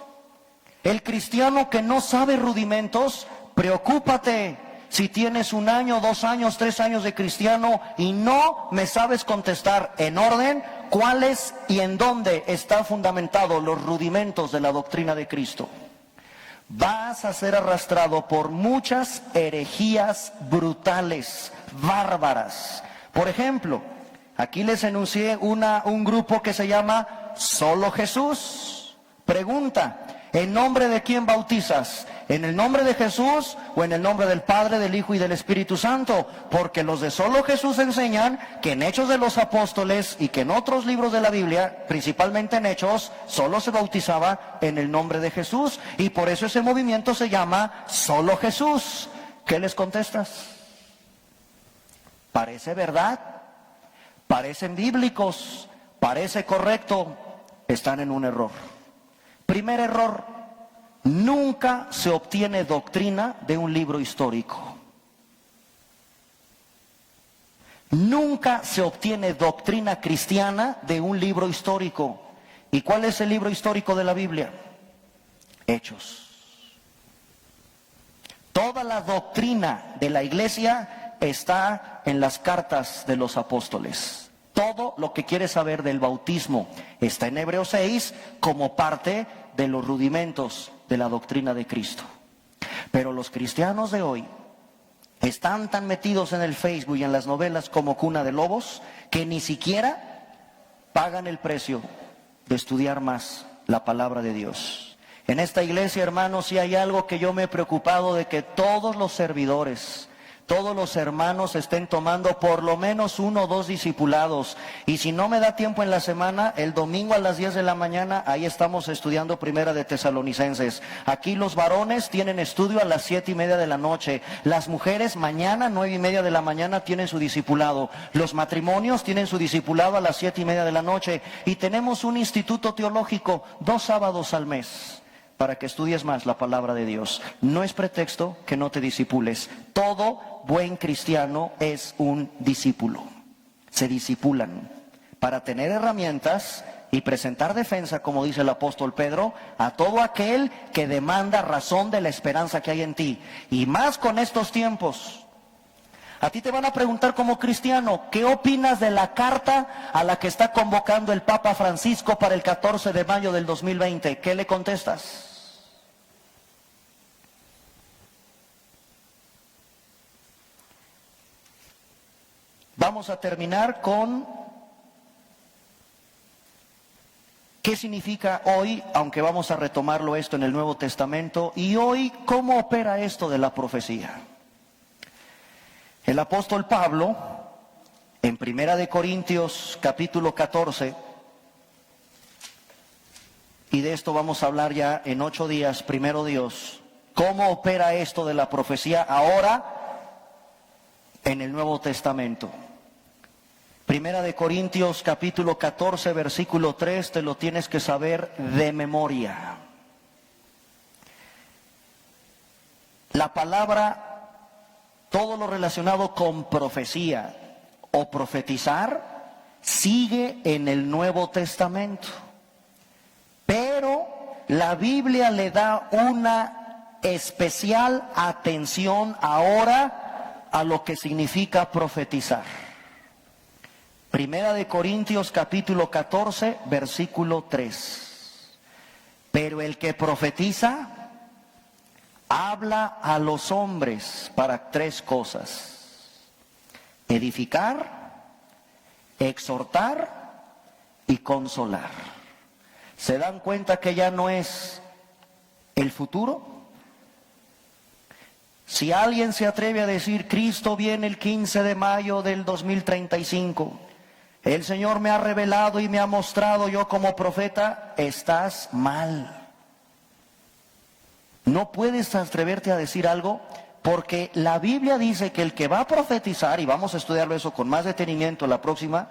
El cristiano que no sabe rudimentos, preocúpate. Si tienes 1 año, 2 años, 3 años de cristiano y no me sabes contestar en orden, cuáles y en dónde están fundamentados los rudimentos de la doctrina de Cristo, vas a ser arrastrado por muchas herejías brutales, bárbaras. Por ejemplo, aquí les enuncié un grupo que se llama Solo Jesús. Pregunta, ¿en nombre de quién bautizas? ¿En el nombre de Jesús o en el nombre del Padre, del Hijo y del Espíritu Santo? Porque los de Solo Jesús enseñan que en Hechos de los Apóstoles y que en otros libros de la Biblia, principalmente en Hechos, solo se bautizaba en el nombre de Jesús. Y por eso ese movimiento se llama Solo Jesús. ¿Qué les contestas? ¿Parece verdad? ¿Parecen bíblicos? ¿Parece correcto? Están en un error. Primer error. Nunca se obtiene doctrina de un libro histórico. Nunca se obtiene doctrina cristiana de un libro histórico. ¿Y cuál es el libro histórico de la Biblia? Hechos. Toda la doctrina de la iglesia está en las cartas de los apóstoles. Todo lo que quieres saber del bautismo está en Hebreos 6 como parte de los rudimentos de la doctrina de Cristo. Pero los cristianos de hoy están tan metidos en el Facebook y en las novelas como cuna de lobos que ni siquiera pagan el precio de estudiar más la palabra de Dios. En esta iglesia, hermanos, si hay algo que yo me he preocupado de que todos los servidores, todos los hermanos estén tomando por lo menos 1 o 2 discipulados. Y si no me da tiempo en la semana, el domingo a las 10 de la mañana, ahí estamos estudiando Primera de Tesalonicenses. Aquí los varones tienen estudio a las 7:30 de la noche. Las mujeres mañana, 9:30 de la mañana, tienen su discipulado. Los matrimonios tienen su discipulado a las 7:30 de la noche. Y tenemos un instituto teológico 2 sábados al mes, para que estudies más la palabra de Dios. No es pretexto que no te discipules. Todo buen cristiano es un discípulo. Se discipulan para tener herramientas y presentar defensa, como dice el apóstol Pedro, a todo aquel que demanda razón de la esperanza que hay en ti. Y más con estos tiempos. A ti te van a preguntar como cristiano, ¿qué opinas de la carta a la que está convocando el Papa Francisco para el 14 de mayo del 2020? ¿Qué le contestas? Vamos a terminar con qué significa hoy, aunque vamos a retomarlo esto en el Nuevo Testamento, y hoy cómo opera esto de la profecía. El apóstol Pablo, en Primera de Corintios capítulo 14, y de esto vamos a hablar ya en 8 días, primero Dios, cómo opera esto de la profecía ahora en el Nuevo Testamento. Primera de Corintios capítulo 14, versículo 3, te lo tienes que saber de memoria. La palabra, todo lo relacionado con profecía o profetizar, sigue en el Nuevo Testamento. Pero la Biblia le da una especial atención ahora a lo que significa profetizar. Primera de Corintios capítulo 14, versículo 3. Pero el que profetiza habla a los hombres para 3 cosas: edificar, exhortar y consolar. ¿Se dan cuenta que ya no es el futuro? Si alguien se atreve a decir, Cristo viene el 15 de mayo del 2035, el Señor me ha revelado y me ha mostrado yo como profeta, estás mal. No puedes atreverte a decir algo, porque la Biblia dice que el que va a profetizar, y vamos a estudiarlo eso con más detenimiento la próxima,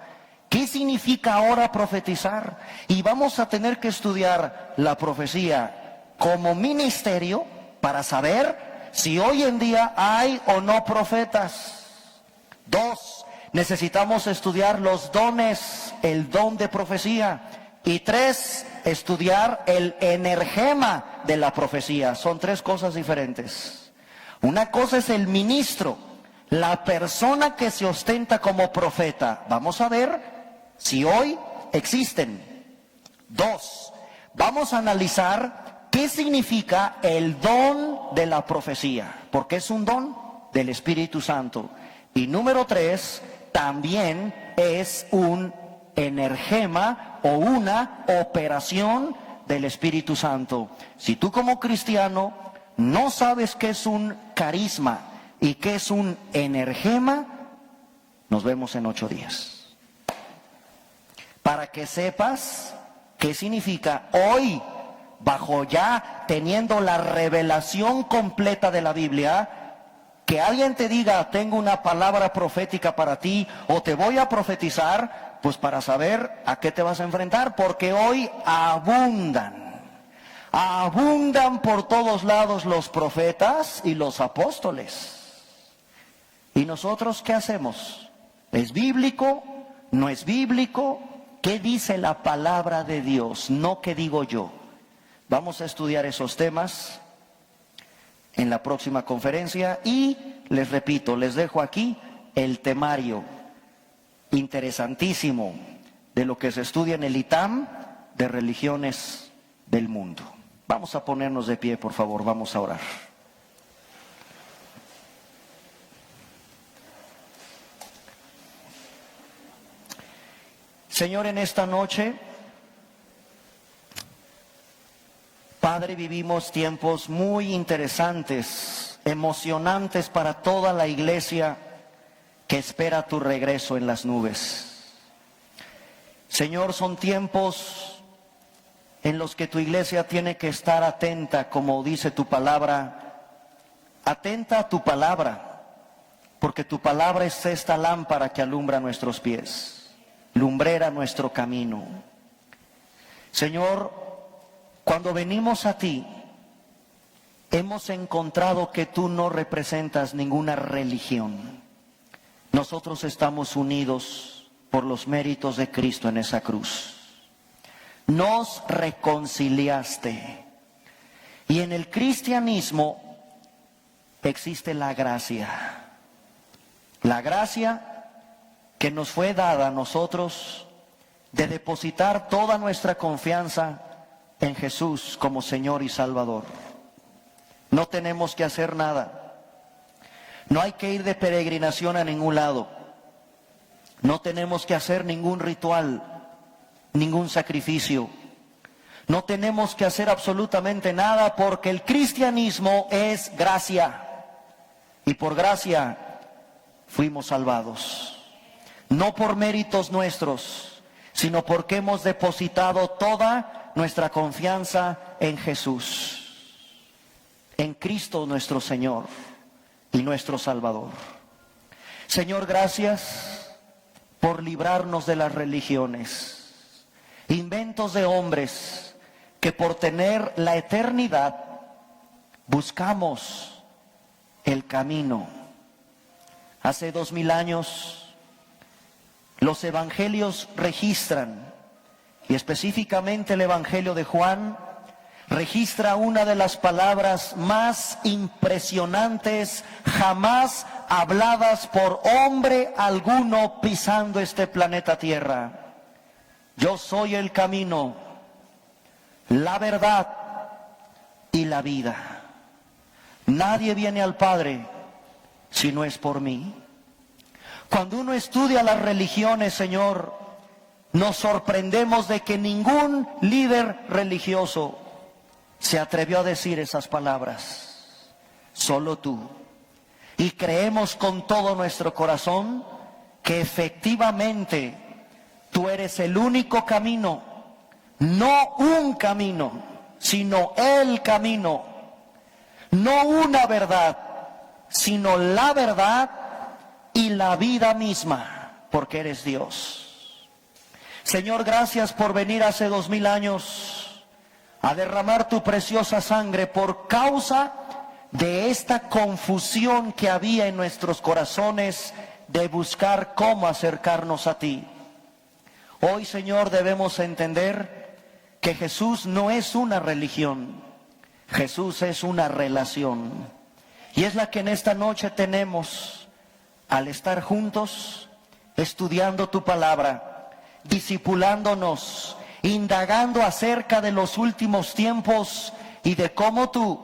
¿qué significa ahora profetizar? Y vamos a tener que estudiar la profecía como ministerio para saber si hoy en día hay o no profetas. 2, necesitamos estudiar los dones, el don de profecía. Y 3, estudiar el energema de la profecía. Son 3 cosas diferentes. Una cosa es el ministro, la persona que se ostenta como profeta. Vamos a ver si hoy existen. 2, vamos a analizar qué significa el don de la profecía, porque es un don del Espíritu Santo. Y número 3, también es un energema o una operación del Espíritu Santo. Si tú como cristiano no sabes qué es un carisma y qué es un energema, nos vemos en 8 días. Para que sepas qué significa hoy, bajo ya teniendo la revelación completa de la Biblia, que alguien te diga, tengo una palabra profética para ti, o te voy a profetizar, pues para saber a qué te vas a enfrentar, porque hoy abundan por todos lados los profetas y los apóstoles. ¿Y nosotros qué hacemos? ¿Es bíblico? ¿No es bíblico? ¿Qué dice la palabra de Dios? No qué digo yo. Vamos a estudiar esos temas en la próxima conferencia y les repito, les dejo aquí el temario interesantísimo de lo que se estudia en el ITAM de religiones del mundo. Vamos a ponernos de pie, por favor, vamos a orar. Señor, en esta noche, Padre, vivimos tiempos muy interesantes emocionantes para toda la iglesia que espera tu regreso en las nubes. Señor, son tiempos en los que tu iglesia tiene que estar atenta, como dice tu palabra, atenta a tu palabra, porque tu palabra es esta lámpara que alumbra nuestros pies, lumbrera nuestro camino. Señor, cuando venimos a ti, hemos encontrado que tú no representas ninguna religión. Nosotros estamos unidos por los méritos de Cristo en esa cruz. Nos reconciliaste. Y en el cristianismo existe la gracia. La gracia que nos fue dada a nosotros de depositar toda nuestra confianza en Jesús como Señor y Salvador. No tenemos que hacer nada. No hay que ir de peregrinación a ningún lado. No tenemos que hacer ningún ritual, ningún sacrificio. No tenemos que hacer absolutamente nada porque el cristianismo es gracia. Y por gracia fuimos salvados. No por méritos nuestros, sino porque hemos depositado toda nuestra confianza en Jesús. En Cristo nuestro Señor y nuestro Salvador. Señor, gracias por librarnos de las religiones, inventos de hombres que por tener la eternidad buscamos el camino. Hace 2000 años los evangelios registran, y específicamente el Evangelio de Juan registra una de las palabras más impresionantes jamás habladas por hombre alguno pisando este planeta Tierra. Yo soy el camino, la verdad y la vida. Nadie viene al Padre si no es por mí. Cuando uno estudia las religiones, Señor, nos sorprendemos de que ningún líder religioso se atrevió a decir esas palabras, solo tú. Y creemos con todo nuestro corazón que efectivamente tú eres el único camino, no un camino, sino el camino, no una verdad, sino la verdad y la vida misma, porque eres Dios. Señor, gracias por venir hace 2000 años a derramar tu preciosa sangre por causa de esta confusión que había en nuestros corazones de buscar cómo acercarnos a ti. Hoy, Señor, debemos entender que Jesús no es una religión, Jesús es una relación. Y es la que en esta noche tenemos al estar juntos, estudiando tu palabra, discipulándonos, indagando acerca de los últimos tiempos y de cómo tú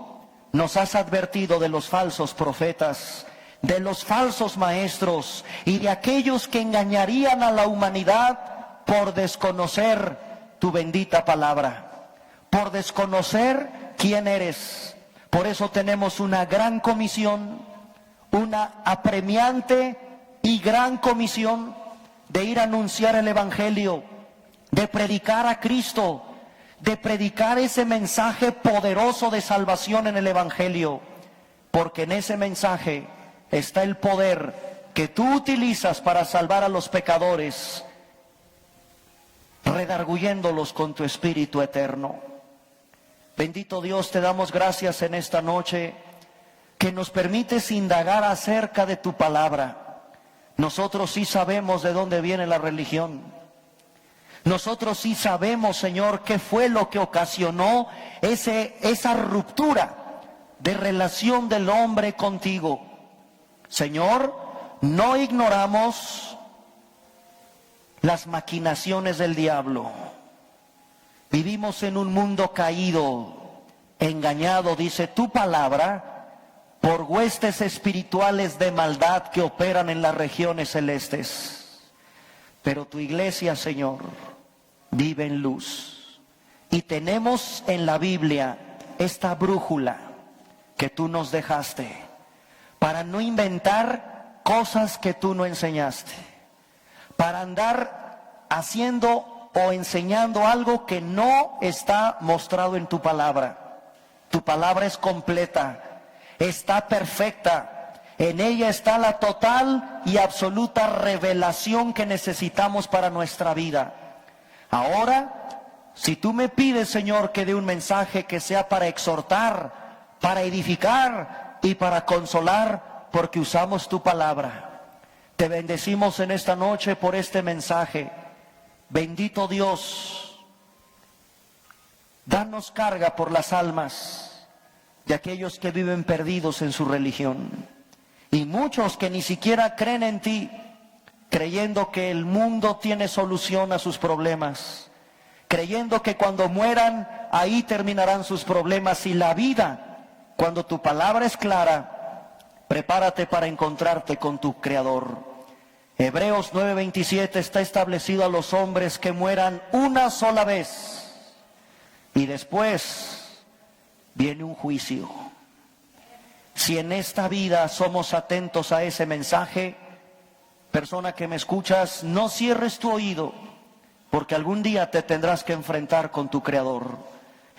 nos has advertido de los falsos profetas, de los falsos maestros y de aquellos que engañarían a la humanidad por desconocer tu bendita palabra, por desconocer quién eres. Por eso tenemos una gran comisión, una apremiante y gran comisión de ir a anunciar el Evangelio, de predicar a Cristo, de predicar ese mensaje poderoso de salvación en el Evangelio, porque en ese mensaje está el poder que tú utilizas para salvar a los pecadores, redarguyéndolos con tu Espíritu eterno. Bendito Dios, te damos gracias en esta noche que nos permites indagar acerca de tu palabra. Nosotros sí sabemos de dónde viene la religión. Nosotros sí sabemos, Señor, qué fue lo que ocasionó esa ruptura de relación del hombre contigo. Señor, no ignoramos las maquinaciones del diablo. Vivimos en un mundo caído, engañado, dice tu palabra, por huestes espirituales de maldad que operan en las regiones celestes. Pero tu iglesia, Señor, vive en luz. Y tenemos en la Biblia esta brújula que tú nos dejaste. para no inventar cosas que tú no enseñaste, para andar haciendo o enseñando algo que no está mostrado en tu palabra. Tu palabra es completa, está perfecta, en ella está la total y absoluta revelación que necesitamos para nuestra vida. Ahora, si tú me pides, Señor, que dé un mensaje que sea para exhortar, para edificar y para consolar, porque usamos tu palabra, te bendecimos en esta noche por este mensaje. Bendito Dios, danos carga por las almas de aquellos que viven perdidos en su religión, y muchos que ni siquiera creen en ti, creyendo que el mundo tiene solución a sus problemas, creyendo que cuando mueran, ahí terminarán sus problemas. Y la vida, cuando tu palabra es clara, prepárate para encontrarte con tu Creador. Hebreos 9:27 está establecido a los hombres que mueran una sola vez, y después viene un juicio. Si en esta vida somos atentos a ese mensaje, persona que me escuchas, no cierres tu oído, porque algún día te tendrás que enfrentar con tu Creador.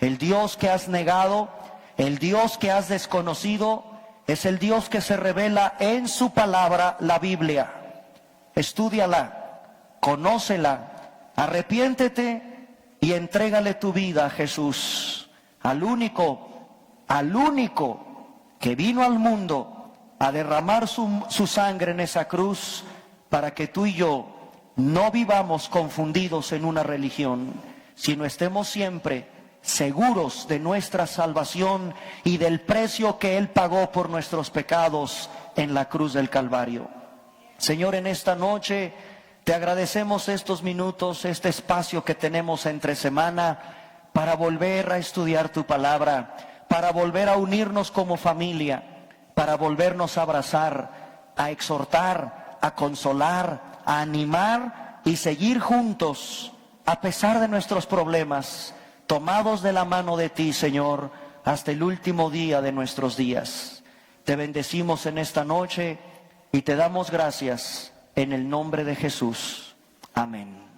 El Dios que has negado, el Dios que has desconocido, es el Dios que se revela en su palabra, la Biblia. Estúdiala, conócela, arrepiéntete y entrégale tu vida a Jesús, al único que vino al mundo a derramar su sangre en esa cruz, para que tú y yo no vivamos confundidos en una religión, sino estemos siempre seguros de nuestra salvación y del precio que Él pagó por nuestros pecados en la cruz del Calvario. Señor, en esta noche te agradecemos estos minutos, este espacio que tenemos entre semana para volver a estudiar tu palabra, para volver a unirnos como familia, para volvernos a abrazar, a exhortar, a consolar, a animar y seguir juntos a pesar de nuestros problemas, tomados de la mano de ti, Señor, hasta el último día de nuestros días. Te bendecimos en esta noche y te damos gracias en el nombre de Jesús. Amén.